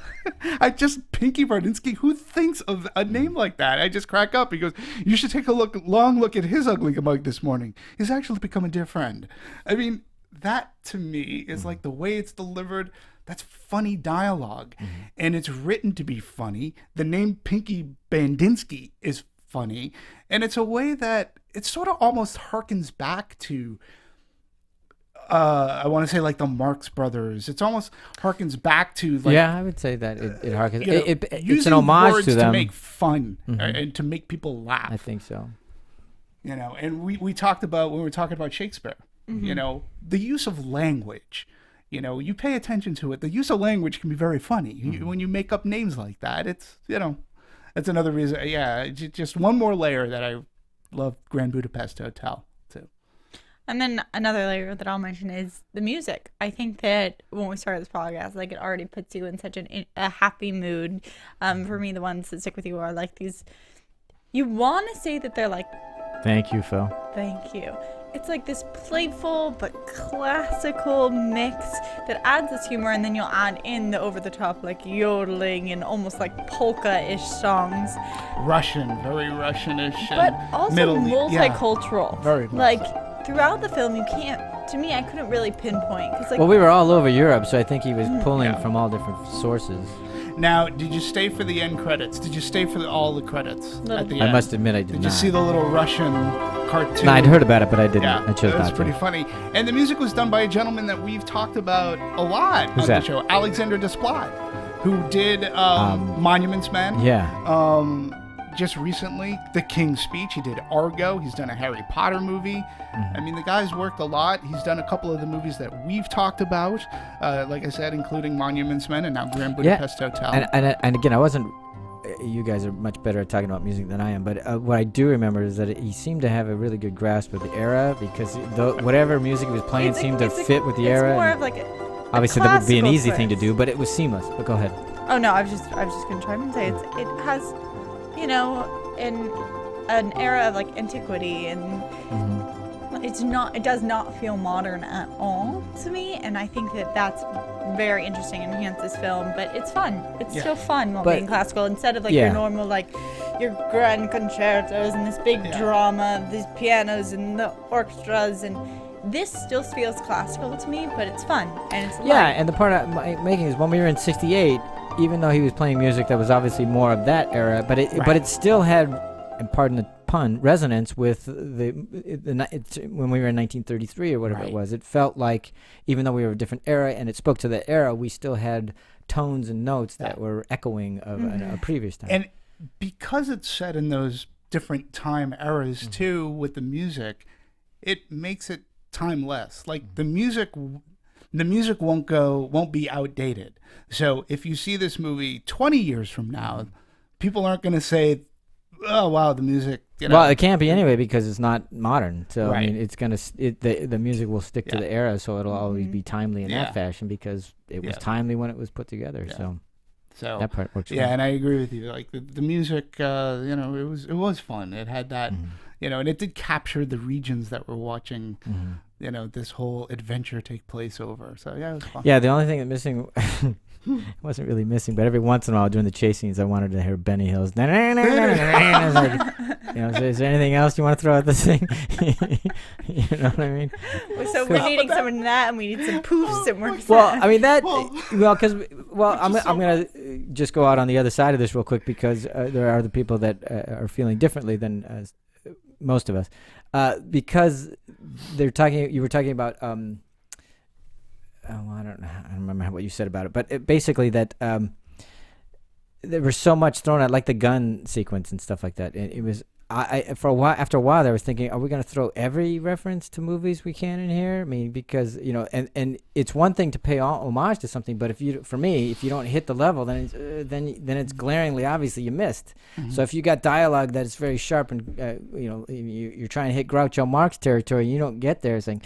Pinky Bardinsky. Who thinks of a name like that? I just crack up because you should take a long look at his ugly mug this morning. He's actually become a dear friend. I mean, that to me is like the way it's delivered. That's funny dialogue, and it's written to be funny. The name Pinky Bandinsky is funny, and it's a way that it sort of almost harkens back to I want to say like the Marx Brothers. It's almost harkens back to like I would say that it harkens. It's using an homage words to them. to make fun and to make people laugh. I think so. And we talked about when we were talking about Shakespeare. The use of language. You pay attention to it. The use of language can be very funny. When you make up names like that, it's that's another reason. Yeah, just one more layer that I love Grand Budapest Hotel too. And then another layer that I'll mention is the music. I think that when we started this podcast, like it already puts you in such a happy mood. For me, the ones that stick with you are like these. You want to say that they're like. Thank you, Phil. Thank you. It's like this playful but classical mix that adds this humor, and then you'll add in the over-the-top like yodeling and almost like polka-ish songs. Russian, very Russianish. But also multicultural. Very much like throughout the film, you can't. To me, I couldn't really pinpoint because like. Well, we were all over Europe, so I think he was pulling from all different sources. Now, did you stay for the end credits? Did you stay for all the credits at the end? I must admit I did not. Did you see the little Russian cartoon? No, I'd heard about it, but I didn't. Yeah, I chose not to. That's pretty funny. And the music was done by a gentleman that we've talked about a lot on the show, Alexander Desplat, who did Monuments Men. Yeah. Just recently, The King's Speech. He did Argo. He's done a Harry Potter movie. I mean, the guy's worked a lot. He's done a couple of the movies that we've talked about, like I said, including Monuments Men and now Grand Budapest Hotel. And again, I wasn't. You guys are much better at talking about music than I am, but what I do remember is that he seemed to have a really good grasp of the era because whatever music he was playing seemed to fit with the era. It's more of like obviously that would be an easy twist. thing to do, but it was seamless. But go ahead. Oh no, I was just gonna try and say it has, an era of like antiquity and it does not feel modern at all to me, and I think that that's very interesting and enhances this film. But it's fun. It's still fun while being classical instead of like your normal like your grand concertos and this big drama of these pianos and the orchestras, and this still feels classical to me, but it's fun and it's light. And the part I'm making is when we were in '68, even though he was playing music that was obviously more of that era, but it still had, and pardon the pun, resonance with when we were in 1933 or whatever it was. It felt like even though we were a different era and it spoke to the era, we still had tones and notes that were echoing of a previous time. And because it's set in those different time eras too, with the music, it makes it timeless. Like the music won't be outdated. So if you see this movie 20 years from now, people aren't going to say oh wow, the music. Well, it can't be anyway because it's not modern. So Right. I mean, it's gonna the music will stick to the era, so it'll always be timely in that fashion because it was timely when it was put together. So that part works. Yeah, and I agree with you. Like the music, it was fun. It had that, and it did capture the regions that we're watching. This whole adventure take place over. So yeah, it was fun. Yeah, the only thing that missing. It wasn't really missing, but every once in a while during the chase scenes, I wanted to hear Benny Hill's. I was like, is there anything else you want to throw at this thing? You know what I mean? So we're needing some of that, and we need some poofs, and we're well, I mean that. I'm gonna just go out on the other side of this real quick because there are the people that are feeling differently than most of us, because they're talking. You were talking about. I don't remember what you said about it, but basically that there was so much thrown out, like the gun sequence and stuff like that. And it was for a while. After a while, I was thinking, are we going to throw every reference to movies we can in here? I mean, because and it's one thing to pay homage to something, but if you don't hit the level, then it's glaringly obviously you missed. So if you got dialogue that is very sharp and you're trying to hit Groucho Marx territory, you don't get there, it's like,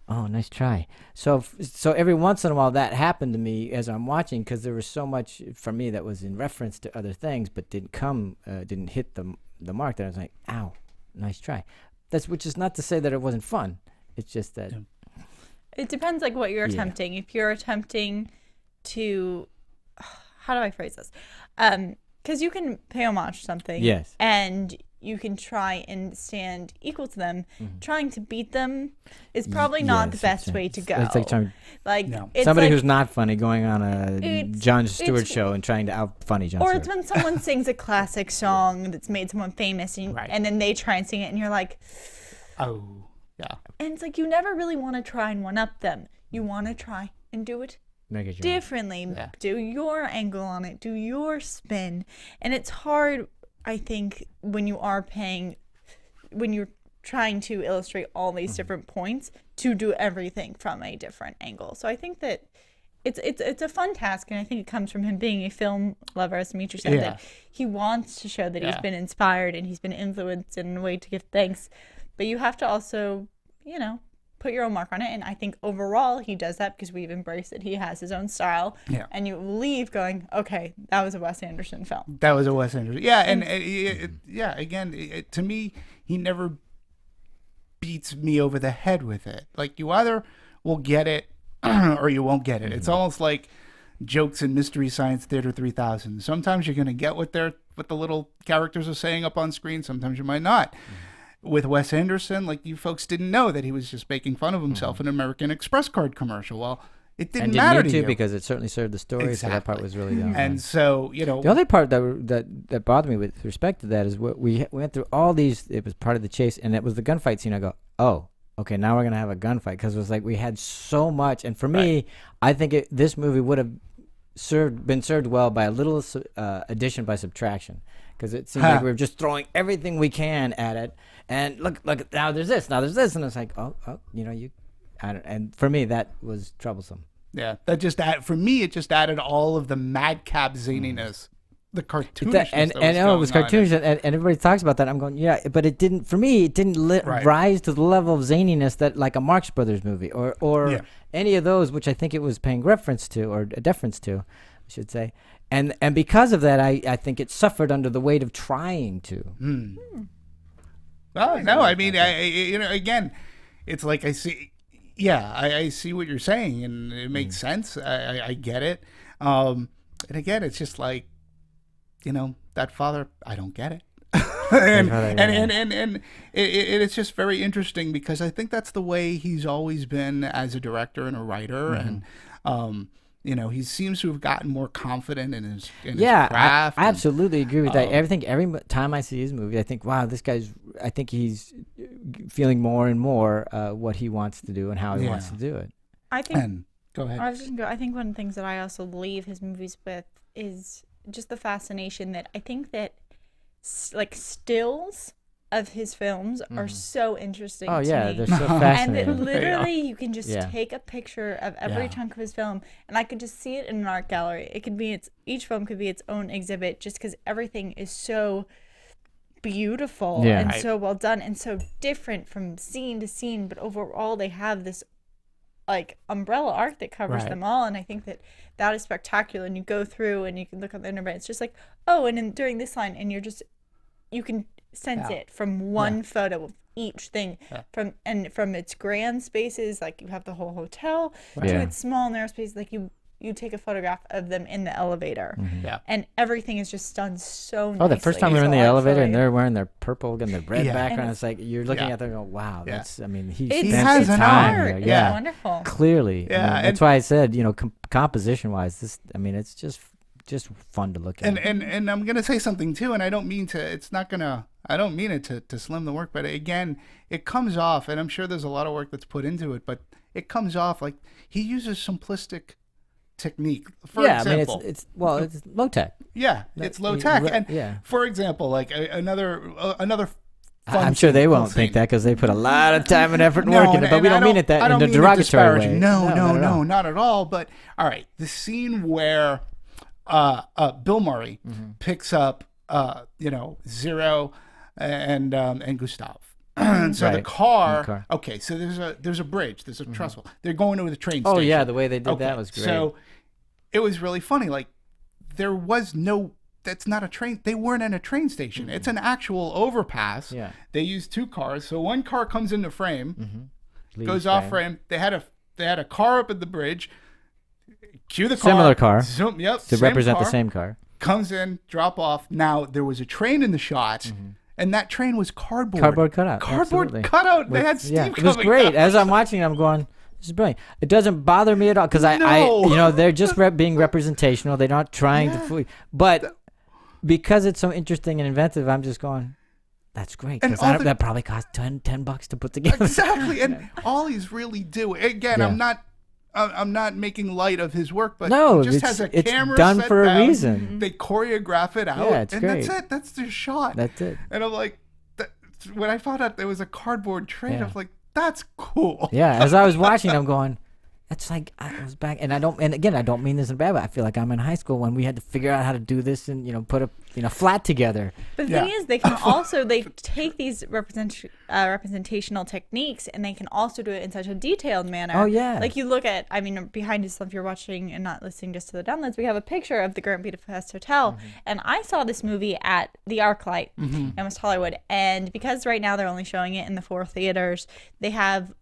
oh, nice try. So every once in a while that happened to me as I'm watching because there was so much for me that was in reference to other things, but didn't hit the mark that I was like, ow, nice try. Which is not to say that it wasn't fun. It's just that it depends like what you're attempting. If you're attempting to, how do I phrase this? Because you can pay homage to something, yes, and you can try and stand equal to them. Trying to beat them is probably not the best way to go. It's like trying, it's somebody like, who's not funny going on a Jon Stewart show and trying to out funny Jon Stewart. Or it's when someone sings a classic song that's made someone famous, and then they try and sing it, and you're like, oh, yeah. And it's like you never really want to try and one-up them. You want to try and do it differently. Yeah. Do your angle on it. Do your spin. And it's hard, I think, when you're trying to illustrate all these different points to do everything from a different angle. So I think that it's a fun task, and I think it comes from him being a film lover, as Demetri said, that he wants to show that he's been inspired and he's been influenced in a way to give thanks. But you have to also, put your own mark on it. And I think overall he does that because we've embraced that he has his own style. Yeah. And you leave going, okay, that was a Wes Anderson film. That was a Wes Anderson. Yeah. And again, to me, he never beats me over the head with it. Like you either will get it or you won't get it. It's almost like jokes in Mystery Science Theater 3000. Sometimes you're going to get what the little characters are saying up on screen. Sometimes you might not. With Wes Anderson, like you folks didn't know that he was just making fun of himself in an American Express card commercial. Well, it didn't matter to you because it certainly served the story. Exactly. So that part was really and so the other part that bothered me with respect to that is what we went through all these. It was part of the chase, and it was the gunfight scene. I go, oh, okay, now we're gonna have a gunfight because it was like we had so much. And for me, I think this movie would have been served well by a little addition by subtraction. Because it seems like we were just throwing everything we can at it, and look, now there's this, and it's like, and for me that was troublesome. Yeah, that just for me it just added all of the madcap zaniness, the cartoonishness. And it was cartoonish, and everybody talks about that. I'm going, yeah, but it didn't. For me, it didn't rise to the level of zaniness that like a Marx Brothers movie or any of those, which I think it was paying reference to or a deference to, I should say. And because of that, I think it suffered under the weight of trying to. Well, no, I mean, again, it's like I see, I see what you're saying, and it makes sense. I get it. And again, it's just like, that father, I don't get it. and it's just very interesting because I think that's the way he's always been as a director and a writer, and he seems to have gotten more confident in his craft. I absolutely agree with that. Every time I see his movie, I think, wow, I think he's feeling more and more what he wants to do and how he wants to do it. I think. Go ahead. I think one of the things that I also leave his movies with is just the fascination that I think that like stills of his films are so interesting to me. They're so fascinating. And that literally you can just take a picture of every chunk of his film, and I could just see it in an art gallery. It could be each film could be its own exhibit, just because everything is so beautiful and so well done and so different from scene to scene, but overall they have this like umbrella arc that covers them all, and I think that is spectacular. And you go through and you can look on the internet, it's just like, oh, and then during this line, and you can sense it from one photo of each thing, from its grand spaces, like you have the whole hotel, to its small narrow spaces, like you take a photograph of them in the elevator, and everything is just done so nicely. Oh, the first time we were in the elevator and they're wearing their purple and their red background, it's like you're looking at them and go, wow, that's, I mean, he has an art. It's wonderful. Clearly. Yeah. I mean, that's why I said, composition wise, this, I mean, it's just fun to look at. And I'm gonna say something too, and I don't mean it to slim the work, but again, it comes off, and I'm sure there's a lot of work that's put into it, but it comes off like he uses simplistic technique. For example, I mean, it's low tech. Yeah, it's low tech. And for example, like another I'm sure they won't think that because they put a lot of time and effort and work in it, but we don't mean it that in a derogatory way. No, not at all. But all right, the scene where Bill Murray picks up Zero and Gustave. And so the car. Okay, so there's a bridge, there's a trestle. They're going over the train station. Oh yeah, the way they did that was great. So it was really funny. Like that's not a train. They weren't in a train station. Mm-hmm. It's an actual overpass. Yeah. They used two cars. So one car comes into frame, goes off frame. They had a car up at the bridge. Cue the car. Similar car. Zoom. Yep. To represent the same car. Comes in, drop off. Now there was a train in the shot. Mm-hmm. And that train was cardboard. Cardboard cutout. Cardboard cutout. They had Steve coming. It was great. As I'm watching it, I'm going, this is brilliant. It doesn't bother me at all because I they're just being representational. They're not trying to fool you. But because it's so interesting and inventive, I'm just going, that's great. Because that probably cost $10 to put together. Exactly. And all he's really doing, again, I'm not making light of his work, but no, he just has a camera done set for down, a reason. They choreograph it out, it's and great. that's it. That's their shot. That's it. And I'm like, when I found out there was a cardboard train, I was like, that's cool. Yeah, as I was watching, I'm going, that's like I was back, and I don't mean this in a bad way. I feel like I'm in high school when we had to figure out how to do this and put a flat together. But the thing is, they can also they take these representational techniques and they can also do it in such a detailed manner. Oh yeah, like you look at, I mean, behind us, if you're watching and not listening just to the downloads, we have a picture of the Grand Budapest Hotel, and I saw this movie at the ArcLight in West Hollywood, and because right now they're only showing it in the 4 theaters, they have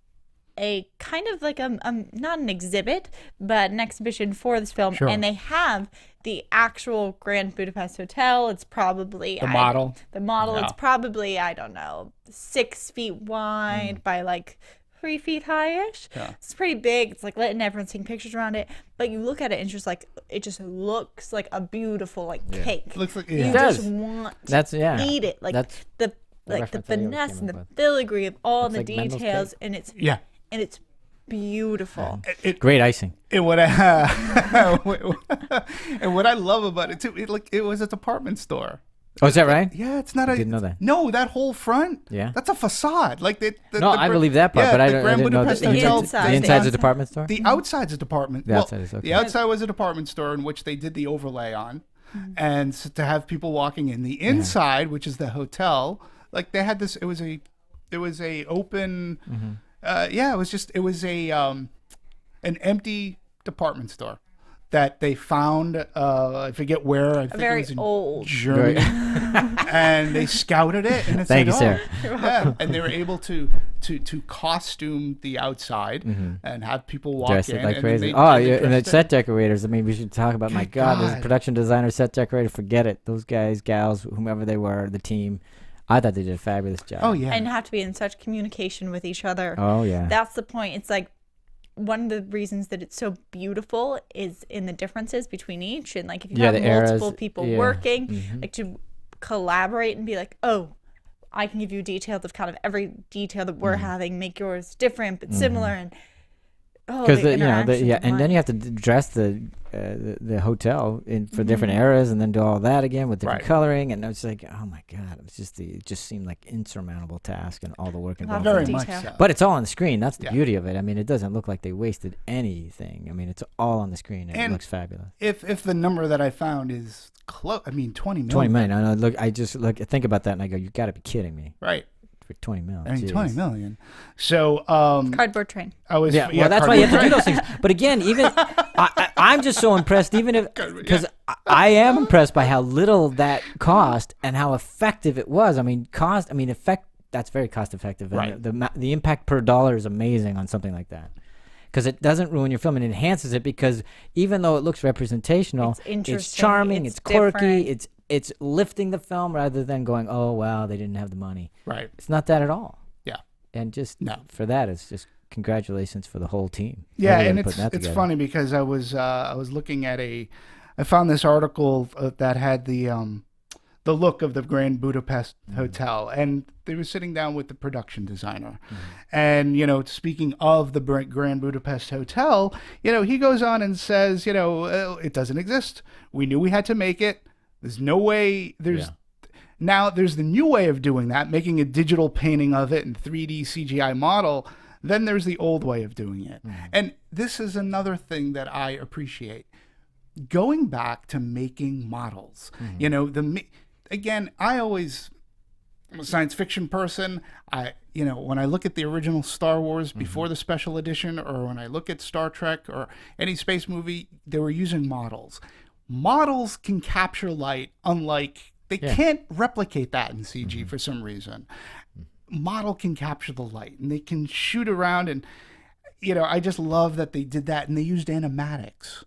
a kind of like not an exhibit, but an exhibition for this film, and they have the actual Grand Budapest Hotel. It's probably the model. It's probably, I don't know, 6 feet wide by like 3 feet high-ish. Yeah. It's pretty big. It's like letting everyone take pictures around it, but you look at it and it's just like it just looks like a beautiful cake. It looks like you just want to eat it. Like that's the finesse and the filigree of all the details, and it's and it's beautiful. Great icing. And what I love about it too, it was a department store. Oh, is that right? Yeah, it's not. I didn't know that. No, that whole front. Yeah, that's a facade. Like I believe that part, but I didn't know that. The inside's a department store. The outside's a department. The outside is okay. The outside was a department store in which they did the overlay on, and to have people walking in. The inside, which is the hotel, like they had this. It was a open. It was an empty department store that they found. I forget where. I think very it was in old Germany, and they scouted it. And Thank you, Sarah. And they were able to costume the outside and have people walk dress in it like crazy. And the set decorators. I mean, we should talk about. My God, this production designer, set decorator. Forget it. Those guys, gals, whomever they were, the team. I thought they did a fabulous job. Oh, yeah. And have to be in such communication with each other. Oh, yeah. That's the point. It's like one of the reasons that it's so beautiful is in the differences between each. And like if you have multiple people working, like to collaborate and be like, oh, I can give you details of kind of every detail that we're having, make yours different but similar. And because and then you have to dress the hotel for different eras, and then do all that again with different coloring, and it's like, oh my God, it just seemed like insurmountable task and all the work involved. Very much so. But it's all on the screen. That's the beauty of it. I mean, it doesn't look like they wasted anything. I mean, it's all on the screen, and it looks fabulous. If the number that I found is close. I mean, 20 million. 20 million. I look. I just look. Think about that, and I go, "You got to be kidding me!" Right. For 20 million. I mean, Jeez. 20 million. So, Cardboard train. Well, that's why you have to do those things. But again, even I'm just so impressed, even if because I am impressed by how little that cost and how effective it was. I mean, effect. That's very cost effective. Right. And the impact per dollar is amazing on something like that. Because it doesn't ruin your film, and enhances it. Because even though it looks representational, it's charming, it's quirky, different. it's lifting the film rather than going, oh wow, they didn't have the money. Right. It's not that at all. Yeah. And just for that, it's just congratulations for the whole team. Yeah, and it's funny because I was looking at I found this article that had the look of the Grand Budapest Hotel, and they were sitting down with the production designer. And, speaking of the Grand Budapest Hotel, he goes on and says, it doesn't exist. We knew we had to make it. There's no way now there's the new way of doing that, making a digital painting of it and 3D CGI model. Then there's the old way of doing it. And this is another thing that I appreciate. Going back to making models, again, I'm a science fiction person. When I look at the original Star Wars before the special edition, or when I look at Star Trek or any space movie, they were using models. Models can capture light, unlike they can't replicate that in CG for some reason. Model can capture the light, and they can shoot around, and I just love that they did that, and they used animatics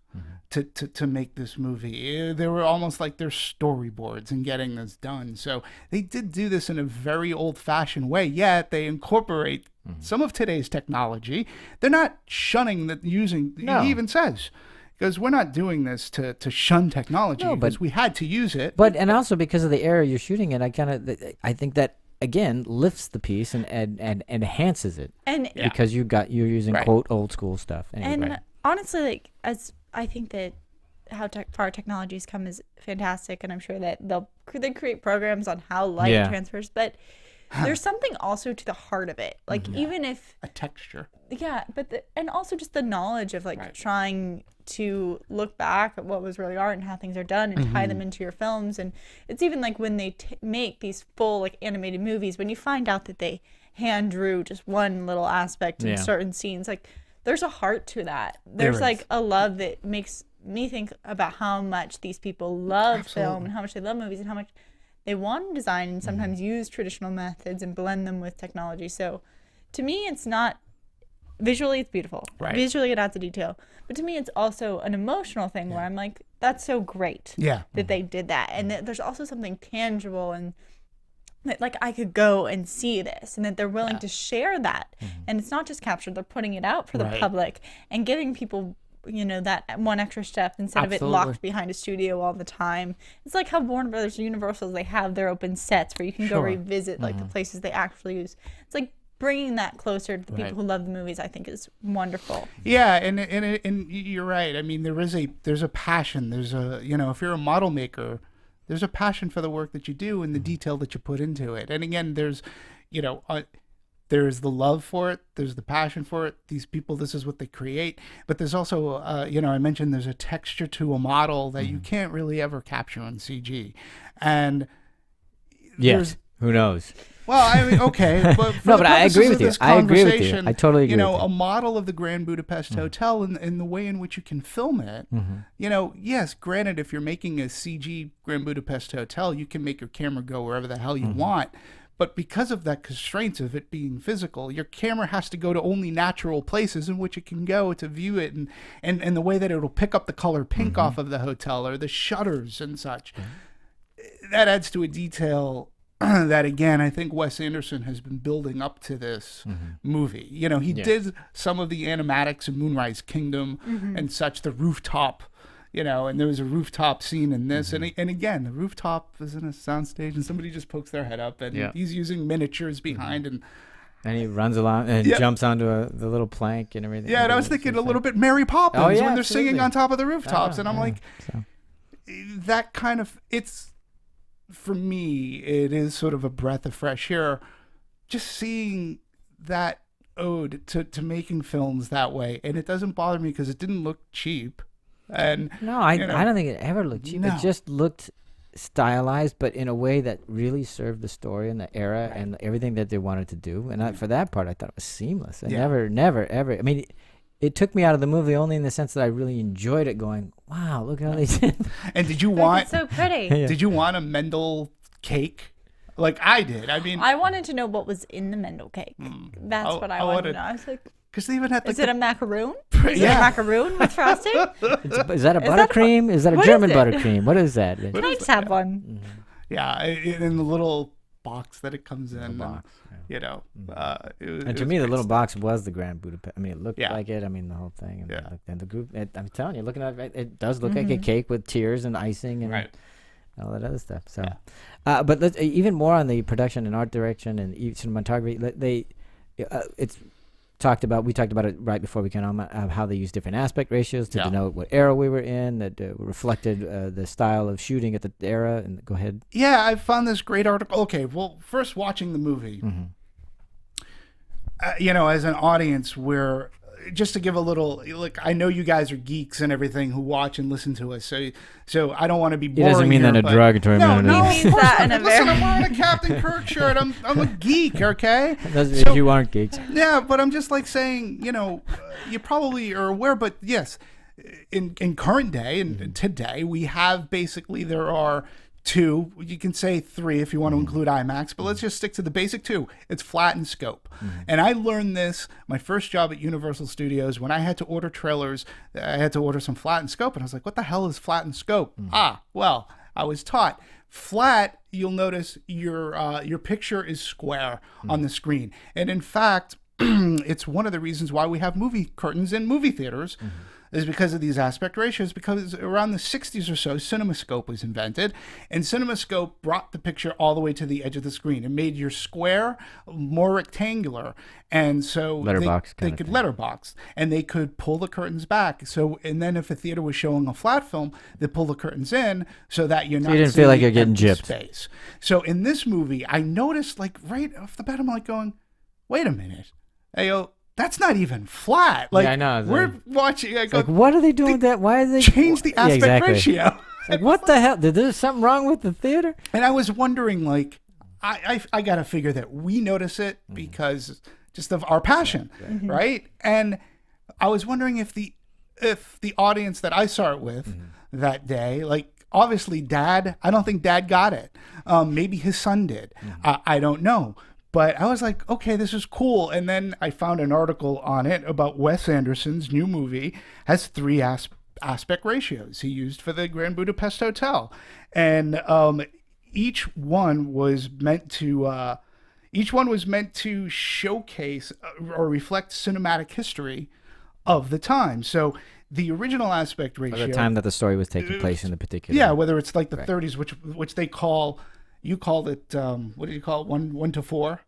to make this movie. They were almost like their storyboards in getting this done. So they did do this in a very old-fashioned way, yet they incorporate some of today's technology. They're not shunning that using. No. He even says, because we're not doing this to shun technology, because we had to use it. And also because of the era you're shooting it, I think that again lifts the piece and enhances it. And because you're using quote old school stuff. And honestly, as I think that how far technology's come is fantastic, and I'm sure that they create programs on how light transfers, but there's something also to the heart of it. Like even if a texture. Yeah, but and also just the knowledge of trying to look back at what was really art and how things are done and tie them into your films. And it's even like when they make these full animated movies, when you find out that they hand drew just one little aspect in certain scenes, there's a heart to that. There's a love that makes me think about how much these people love film and how much they love movies and how much they want to design and sometimes use traditional methods and blend them with technology. So to me, it's not visually, it's beautiful. Right. Visually, it adds a detail. But to me, it's also an emotional thing where I'm like, that's so great that they did that. And that there's also something tangible and that I could go and see this, and that they're willing to share that. And it's not just captured, they're putting it out for the public and giving people that one extra step instead of it locked behind a studio all the time. It's like how Warner Brothers Universal, they have their open sets where you can go revisit the places they actually use. It's like bringing that closer to the people who love the movies, I think, is wonderful. Yeah, and you're right. I mean, there's a passion. There's a if you're a model maker, there's a passion for the work that you do and the detail that you put into it. And again, there's there's the love for it. There's the passion for it. These people, this is what they create. But there's also, I mentioned there's a texture to a model that you can't really ever capture on CG. And who knows? Well, I mean, okay, but but I agree with you. I agree with you. I totally agree. A model of the Grand Budapest Hotel and the way in which you can film it. Yes, granted, if you're making a CG Grand Budapest Hotel, you can make your camera go wherever the hell you want. But because of that constraints of it being physical, your camera has to go to only natural places in which it can go to view it, and the way that it'll pick up the color pink off of the hotel or the shutters and such. That adds to a detail that, again, I think Wes Anderson has been building up to this movie. He did some of the animatics in Moonrise Kingdom and such, the rooftop. And there was a rooftop scene in this. And again, the rooftop is in a soundstage and somebody just pokes their head up and he's using miniatures behind and he runs along and jumps onto the little plank and everything. Yeah, and I was thinking a little bit Mary Poppins when they're singing on top of the rooftops. And I'm that kind of, for me, it is sort of a breath of fresh air. Just seeing that ode to making films that way. And it doesn't bother me because it didn't look cheap. And no, I don't think it ever looked cheap. No. It just looked stylized, but in a way that really served the story and the era and everything that they wanted to do. And for that part, I thought it was seamless. I never, ever. I mean, it took me out of the movie only in the sense that I really enjoyed it. Going, wow, look how they did. And did you want? It's so pretty. Yeah. Did you want a Mendel cake? Like I did. I mean, I wanted to know what was in the Mendel cake. That's what I wanted to know. I was like, because they even had like is it a macaroon? Is it a macaroon with frosting? Is that a buttercream? Is that a German buttercream? What is that? Can I just have one? Mm-hmm. Yeah, in the little box that it comes in. Box, you know, and to me, the little box was the Grand Budapest. I mean, it looked Yeah. like it. I mean, the whole thing. And, Yeah. and the group. I'm telling you, looking at it, it does look like a cake with tears and icing and Right. all that other stuff. So, but let's even more on the production and art direction and cinematography. It's talked about. We talked about it right before we came on. How they use different aspect ratios to denote what era we were in. That reflected the style of shooting at the era. And go ahead. Yeah, I found this great article. Okay, well, first watching the movie, you know, as an audience, we're just to give a little. Look, I know you guys are geeks and everything who watch and listen to us, so I don't want to be boring. It doesn't mean here, that in a but- derogatory manner. No, He means that in a listen, very- I'm wearing a Captain Kirk shirt. I'm a geek, okay? If you aren't geeks. Yeah, but I'm just like saying, you know, you probably are aware, but yes, in current day and today, we have basically there are two, you can say three if you want to include IMAX, but let's just stick to the basic two. It's flat and scope. And I learned this my first job at Universal Studios when I had to order trailers. I had to order some flat and scope, and I was like, what the hell is flat and scope? Well, I was taught. Flat, you'll notice your picture is square on the screen. And in fact, it's one of the reasons why we have movie curtains in movie theaters is because of these aspect ratios, because around the 60s or so, CinemaScope was invented, and CinemaScope brought the picture all the way to the edge of the screen. It made your square more rectangular, and so they could letterbox, and they could pull the curtains back. So, and then if a theater was showing a flat film, they pull the curtains in so that you're not you didn't feel like you're getting gypped. Space. So in this movie, I noticed, like right off the bat, I'm like going, wait a minute. I go, that's not even flat. Like, I know. We're watching. I go, Like, what are they doing with that? Why are they change the aspect ratio? Like, what the hell? Did there something wrong with the theater? And I was wondering, like, I got to figure that we notice it because just of our passion, right? And I was wondering if the audience that I saw it with that day, like, obviously Dad, I don't think Dad got it. Maybe his son did. I don't know. But I was like, okay, this is cool. And then I found an article on it about Wes Anderson's new movie has three aspect ratios he used for the Grand Budapest Hotel. And each one was meant to showcase or reflect cinematic history of the time. So the original aspect ratio, At the time that the story was taking place in the particular. yeah, whether it's like the 30s, which they call. You called it, what did you call it? 1 to 4?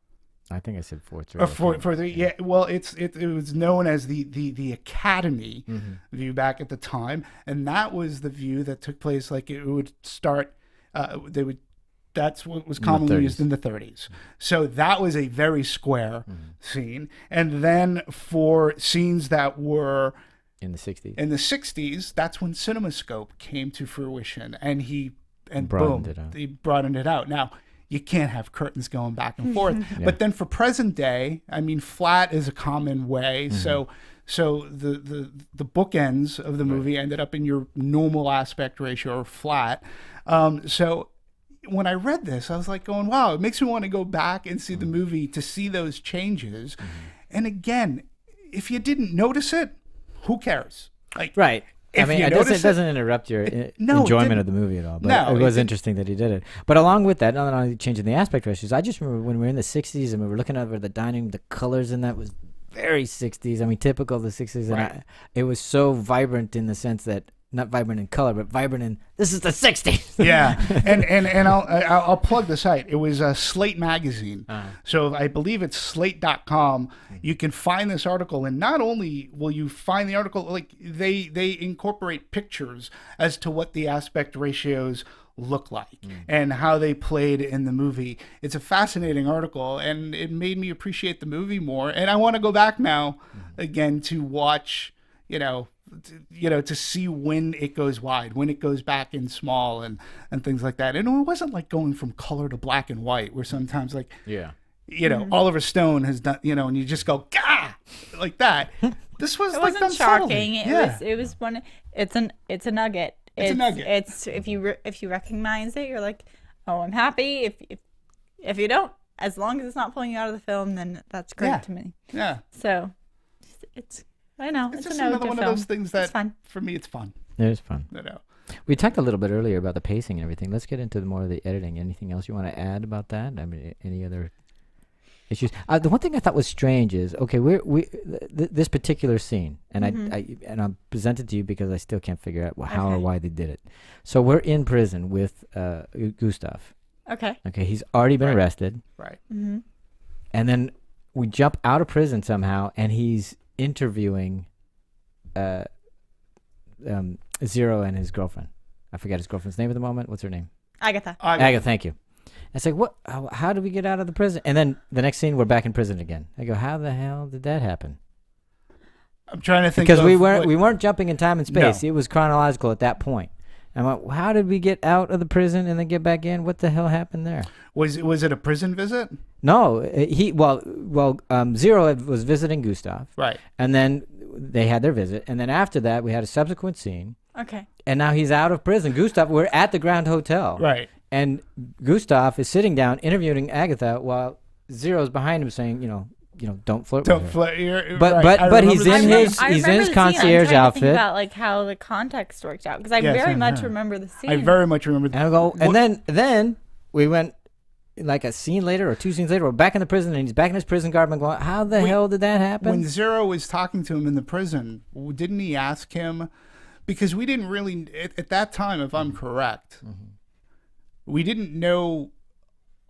I think I said 4-3. Or 4-3, yeah. Well, it was known as the Academy view back at the time, and that was the view that took place. Like it would start, that's what was commonly used in the 30s. So that was a very square scene, and then for scenes that were in the 60s. In the 60s, that's when CinemaScope came to fruition, and he broadened it out. He broadened it out. Now, you can't have curtains going back and forth. But then for present day, I mean, flat is a common way. So the bookends of the movie ended up in your normal aspect ratio or flat. So when I read this, I was like going, wow, it makes me want to go back and see the movie to see those changes. And again, if you didn't notice it, who cares? Like, right. If I mean, you it notice doesn't interrupt your No, it enjoyment didn't. of the movie at all. But No, it it was didn't. interesting that he did it. But along with that, not only changing the aspect ratios, I just remember when we were in the 60s and we were looking over the dining room, the colors in that was very 60s. I mean, typical of the 60s. And Right. it was so vibrant in the sense that, not vibrant in color, but vibrant in, this is the 60s. Yeah, and I'll plug the site. It was Slate magazine. So I believe it's slate.com. You can find this article, and not only will you find the article, like they incorporate pictures as to what the aspect ratios look like and how they played in the movie. It's a fascinating article, and it made me appreciate the movie more. And I want to go back now again to watch, to see when it goes wide, when it goes back in small, and things like that. And it wasn't like going from color to black and white, where sometimes like Oliver Stone has done, and you just go gah like that. This was it like wasn't shocking. It was one. It's a nugget. It's a nugget. It's if you recognize it, you're like, oh, I'm happy. If you don't, as long as it's not pulling you out of the film, then that's great to me. Yeah. So I know it's just another one of those things that fun. For me it's fun. It is fun. No. We talked a little bit earlier about the pacing and everything. Let's get into more of the editing. Anything else you want to add about that? I mean, any other issues? The one thing I thought was strange is, okay, this particular scene, and I'll present it to you because I still can't figure out how or why they did it. So we're in prison with Gustave. Okay. Okay, he's already been arrested. Right. Mm-hmm. And then we jump out of prison somehow, and he's interviewing Zero and his girlfriend. I forget his girlfriend's name at the moment. What's her name? Agatha. Agatha, thank you. It's like, what? How did we get out of the prison? And then the next scene, we're back in prison again. I go, how the hell did that happen? I'm trying to think because we weren't jumping in time and space. No. It was chronological at that point. I'm like, how did we get out of the prison and then get back in? What the hell happened there? Was it a prison visit? No, Zero was visiting Gustave. Right. And then they had their visit, and then after that, we had a subsequent scene. Okay. And now he's out of prison. Gustave, we're at the Grand Hotel. Right. And Gustave is sitting down interviewing Agatha while Zero's behind him saying, don't flirt with her. Don't flirt. But he's in his concierge outfit. Think about like how the context worked out because I very much remember the scene. I very much remember. And then we went like a scene later or two scenes later. We're back in the prison and he's back in his prison garb and going, how the hell did that happen? When Zero was talking to him in the prison, didn't he ask him? Because we didn't really at that time, if I'm correct, we didn't know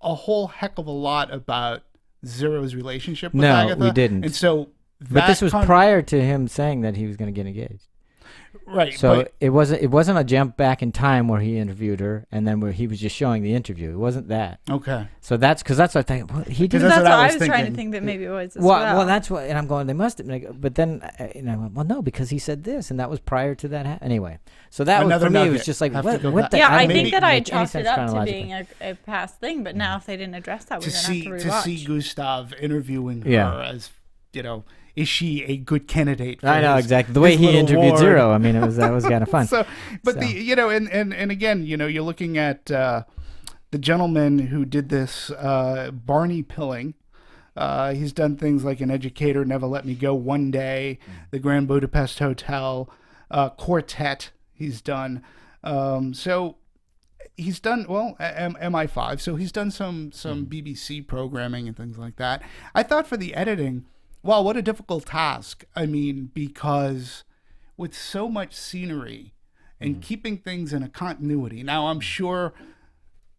a whole heck of a lot about Zero's relationship with Agatha. No, we didn't. And so but this was prior to him saying that he was going to get engaged. Right. So it wasn't a jump back in time where he interviewed her and then where he was just showing the interview. It wasn't that. Okay. So that's what I think. Well, he did. That's what I was trying to think that maybe it was as well. Well, that's what, and I'm going. They must have. But then, I went, well, no, because he said this, and that was prior to that. Anyway, so that was for me. It was just like, what the? Yeah, I think that I had chalked it up to being a past thing, but now if they didn't address that, we're gonna have to rewatch. To see Gustave interviewing her as is she a good candidate? I know exactly the way he interviewed Zero. I mean, that was kind of fun. And again, you're looking at the gentleman who did this, Barney Pilling. He's done things like An Educator, Never Let Me Go, One Day, The Grand Budapest Hotel, Quartet. He's done. So he's done MI5. So he's done some BBC programming and things like that. I thought for the editing. Wow, what a difficult task. I mean, because with so much scenery and keeping things in a continuity. Now, I'm sure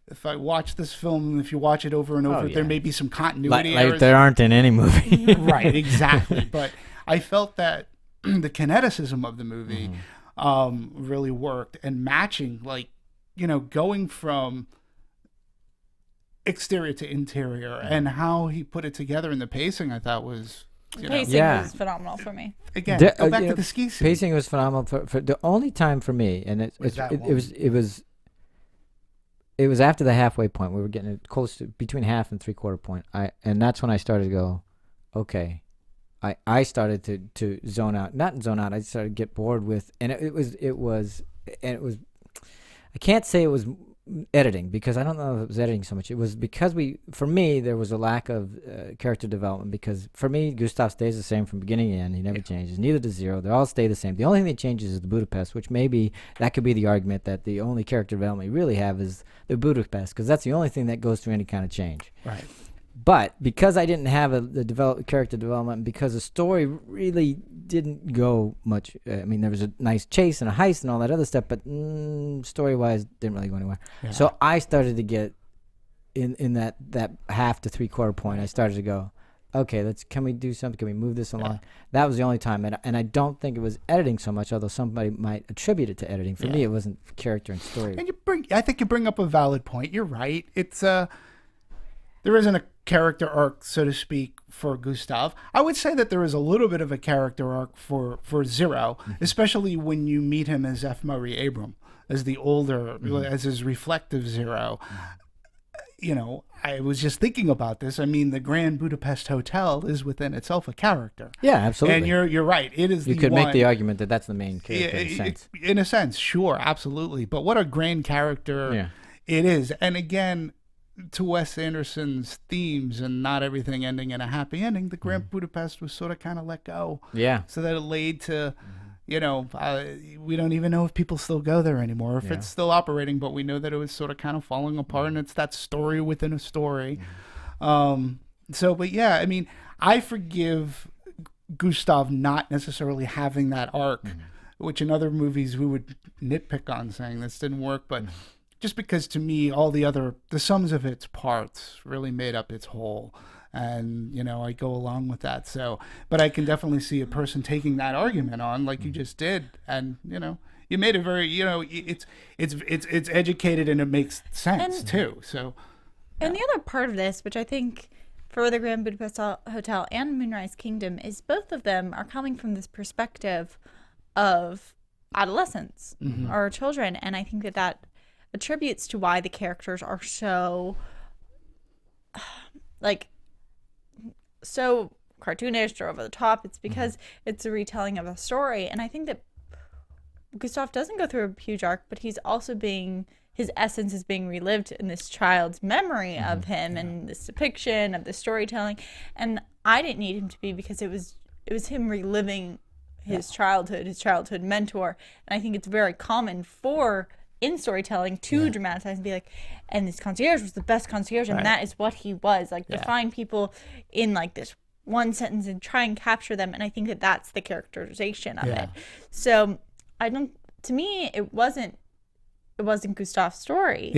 if I watch this film, if you watch it over and over, there may be some continuity errors. Like there aren't in any movie. Right, exactly. But I felt that the kineticism of the movie really worked and matching, going from exterior to interior and how he put it together in the pacing, I thought was... Pacing was phenomenal for me. Again, go back to the ski scene. Pacing was phenomenal for the only time for me, and it was after the halfway point. We were getting close to between half and 3/4 point. And that's when I started to go, okay. I started to zone out, not zone out. I started to get bored with, and it was. I can't say it was editing because I don't know if it was editing so much. It was because for me there was a lack of character development because for me Gustave stays the same from beginning to end. He never changes. Neither does Zero. They all stay the same. The only thing that changes is the Budapest, which maybe that could be the argument that the only character development you really have is the Budapest because that's the only thing that goes through any kind of change. Right. But because I didn't have the character development, because the story really didn't go much. I mean, there was a nice chase and a heist and all that other stuff, but story-wise, didn't really go anywhere. Yeah. So I started to get in that half to 3/4 point. I started to go, okay, can we do something? Can we move this along? Yeah. That was the only time, and I don't think it was editing so much, although somebody might attribute it to editing. For me, it wasn't character and story. And I think you bring up a valid point. You're right. It's there isn't a character arc, so to speak, for Gustave. I would say that there is a little bit of a character arc for Zero, especially when you meet him as F. Murray Abraham, as the older, as his reflective Zero. You know, I was just thinking about this. I mean, the Grand Budapest Hotel is within itself a character. Yeah, absolutely. And you're right. It is. You could make the argument that that's the main character in a sense. In a sense, sure, absolutely. But what a grand character it is. And again, to Wes Anderson's themes and not everything ending in a happy ending, the Grand Budapest was sort of kind of let go. Yeah. So that it laid to, you know, we don't even know if people still go there anymore, if it's still operating, but we know that it was sort of kind of falling apart, and it's that story within a story. But yeah, I mean, I forgive Gustave not necessarily having that arc, which in other movies we would nitpick on, saying this didn't work, but just because to me the sums of its parts really made up its whole. And, you know, I go along with that. So, but I can definitely see a person taking that argument on like you just did. And, you know, you made it very, you know, it's educated and it makes sense too. So, and the other part of this, which I think for the Grand Budapest Hotel and Moonrise Kingdom, is both of them are coming from this perspective of adolescents or children. And I think that attributes to why the characters are so, like, so cartoonish or over the top. It's because it's a retelling of a story. And I think that Gustave doesn't go through a huge arc, but he's also his essence is being relived in this child's memory of him and this depiction of the storytelling. And I didn't need him to be, because it was him reliving his childhood mentor. And I think it's very common in storytelling to dramatize and be like, and this concierge was the best concierge, and that is what he was, like define people in like this one sentence and try and capture them. And I think that that's the characterization of it. So to me, it wasn't Gustave's story.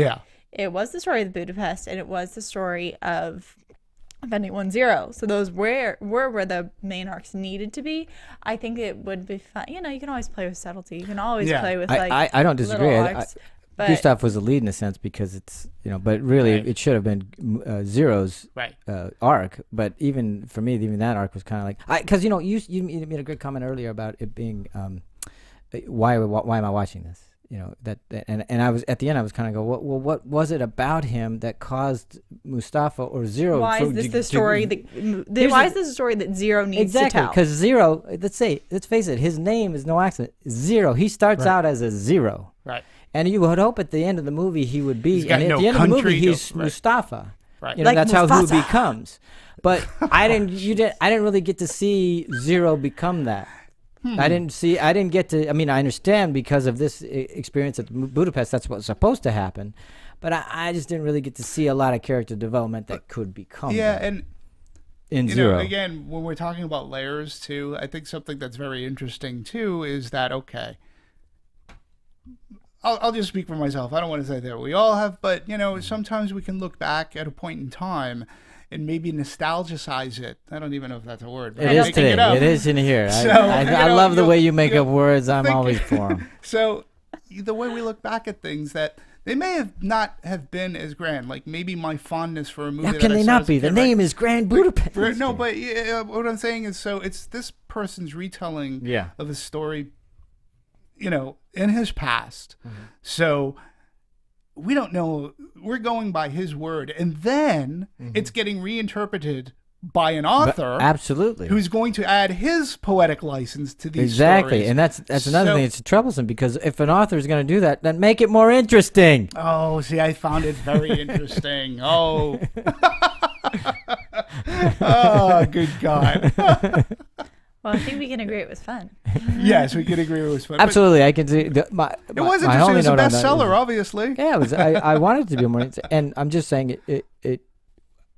It was the story of the Budapest, and it was the story of Finding 1-0. So those were where the main arcs needed to be. I think it would be fun. You know, you can always play with subtlety. You can always play with like I don't disagree. But Gustave was the lead in a sense, because it's, you know, but really it should have been Zero's arc. But even for me, even that arc was kind of like, because you know, you made a good comment earlier about it being why am I watching this? You know, and I was at the end, I was kind of what was it about him that caused Moustafa or Zero? Why is this the story that Zero needs to tell? Because Zero, let's face it, his name is no accident. Zero. He starts out as a zero. Right. And you would hope at the end of the movie he would be, and at the end of the movie he's Moustafa. Right. You know, like that's Moustafa. how he becomes. But I didn't really get to see Zero become that. I didn't get to, I mean, I understand because of this experience at Budapest, that's what's supposed to happen. But I just didn't really get to see a lot of character development that could become that. And in you Zero. know, again, when we're talking about layers too, I think something that's very interesting too is that, okay, I'll just speak for myself. I don't want to say that we all have, but you know, sometimes we can look back at a point in time and maybe nostalgicize it. I don't even know if that's a word. It is today. It is in here. So, I love the way you make up words. I'm always for them. So the way we look back at things that they may have not have been as grand, like maybe my fondness for a movie. How can they not be? The name is Grand Budapest. No, but what I'm saying is, so it's this person's retelling of a story, you know, in his past. So we don't know. We're going by his word, and then it's getting reinterpreted by an author, absolutely, who's going to add his poetic license to these stories. And that's another thing that's troublesome, because if an author is going to do that, then make it more interesting. Oh, see, I found it very interesting. Oh, oh, good God. Well, I think we can agree it was fun. Yes, we can agree it was fun. Absolutely, I can see. It was interesting. It was a bestseller, obviously. Yeah, it was. I wanted it to be more, and I'm just saying it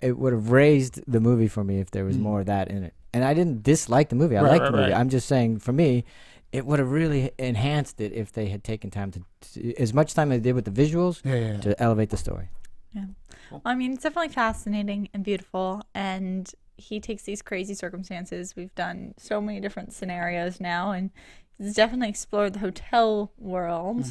would have raised the movie for me if there was more of that in it. And I didn't dislike the movie. I liked the movie. I'm just saying, for me, it would have really enhanced it if they had taken time to as much time as they did with the visuals to elevate the story. Yeah. Well, I mean, it's definitely fascinating and beautiful, and he takes these crazy circumstances. We've done so many different scenarios now, and he's definitely explored the hotel world.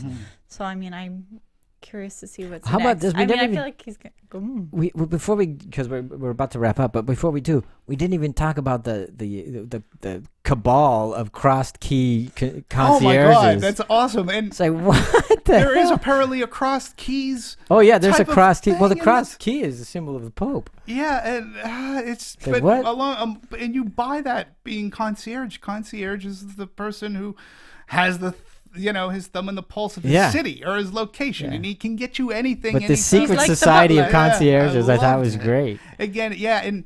So, I mean, I'm curious to see what's How next. about this? I feel like he's going to go. We before we, because we're about to wrap up, but before we do, we didn't even talk about the cabal of crossed key concierges. Oh my God, that's awesome! And it's like, what? There is apparently a crossed keys. Oh yeah, there's a type of crossed key. Well, the thing in crossed key is a symbol of the Pope. Yeah, and it's Like, what? And you buy that being concierge. Concierge is the person who has his thumb in the pulse of his city or his location, and he can get you anything. But the anytime. secret like society of the concierges, I thought was great. Again, yeah, and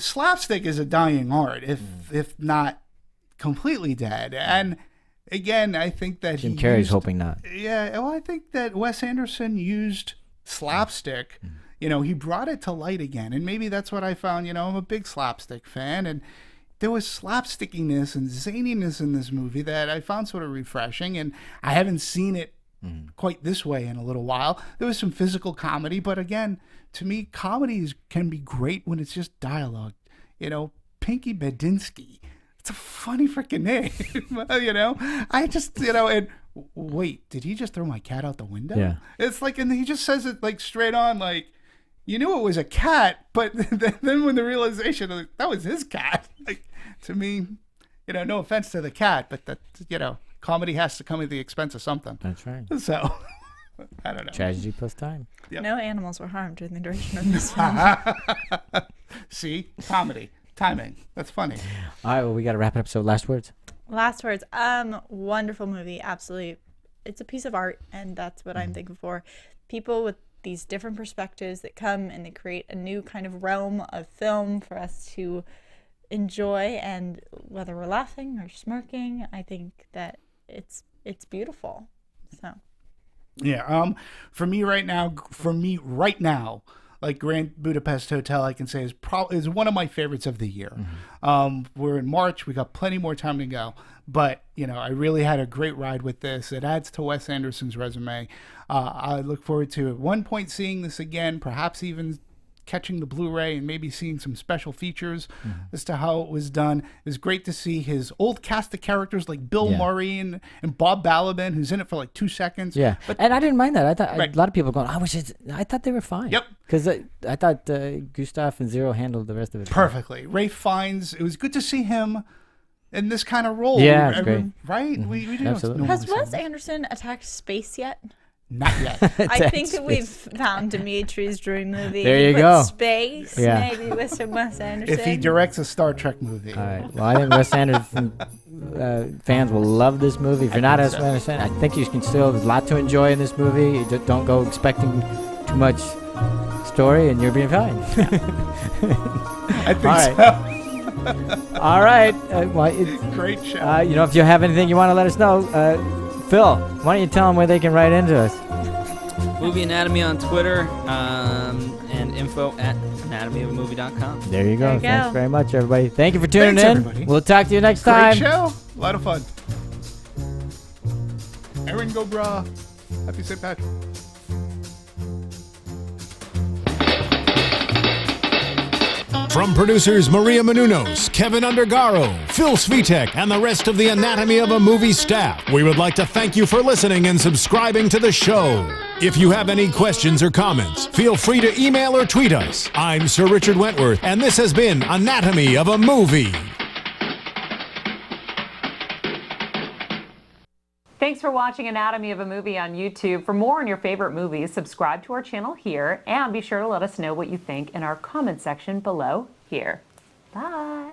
slapstick is a dying art, if not completely dead. And again, I think that Jim Carrey's hoping not. Yeah, well, I think that Wes Anderson used slapstick. He brought it to light again, and maybe that's what I found. I'm a big slapstick fan, and there was slapstickiness and zaniness in this movie that I found sort of refreshing, and I haven't seen it quite this way in a little while. There was some physical comedy, but again, to me, comedies can be great when it's just dialogue. Pinky Bedinsky. It's a funny freaking name. I just, and wait, did he just throw my cat out the window? Yeah. It's like, and he just says it like straight on, like, you knew it was a cat, but then when the realization, like, that was his cat, like, to me, no offense to the cat, but that, comedy has to come at the expense of something. That's right. So, I don't know. Tragedy plus time. Yep. No animals were harmed during the duration of this film. See? Comedy. Timing. That's funny. All right, well, we got to wrap it up. So last words. Last words. Wonderful movie. Absolutely. It's a piece of art, and that's what I'm thankful for. People with these different perspectives that come and they create a new kind of realm of film for us to enjoy, and whether we're laughing or smirking, I think that it's beautiful. So yeah, for me right now, like Grand Budapest Hotel, I can say is one of my favorites of the year. We're in March, we got plenty more time to go, but I really had a great ride with this. It adds to Wes Anderson's resume. I look forward to at one point seeing this again, perhaps even catching the Blu-ray and maybe seeing some special features as to how it was done. It was great to see his old cast of characters like Bill Murray and Bob Balaban, who's in it for like 2 seconds. Yeah, and I didn't mind that. I thought Right. a lot of people going, I thought they were fine. Yep. Because I thought Gustave and Zero handled the rest of it Perfectly. Ralph Fiennes, it was good to see him in this kind of role. Yeah, it's great. Right? We do Absolutely. has Wes Anderson attacked space yet? Not yet. I think that we've found Demetri's dream movie. There you With go. Space, maybe with some Wes Anderson. If he directs a Star Trek movie. All right. Well, I think Wes Anderson fans will love this movie. If you're not a Wes Anderson, I think you can still. There's a lot to enjoy in this movie. You just don't go expecting too much story, and you're being fine. I think so. All right. Great show. If you have anything you want to let us know, Phil, why don't you tell them where they can write into us? Movie Anatomy on Twitter, and info@anatomyofmovie.com. There you go. There you Thanks go. very much, everybody. Thank you for tuning Thanks, in. everybody. We'll talk to you next Great time. show. A lot of fun. Erin go brah. Happy St. Patrick. From producers Maria Menounos, Kevin Undergaro, Phil Svitek, and the rest of the Anatomy of a Movie staff, we would like to thank you for listening and subscribing to the show. If you have any questions or comments, feel free to email or tweet us. I'm Sir Richard Wentworth, and this has been Anatomy of a Movie. Thanks for watching Anatomy of a Movie on YouTube. For more on your favorite movies, subscribe to our channel here, and be sure to let us know what you think in our comment section below here. Bye.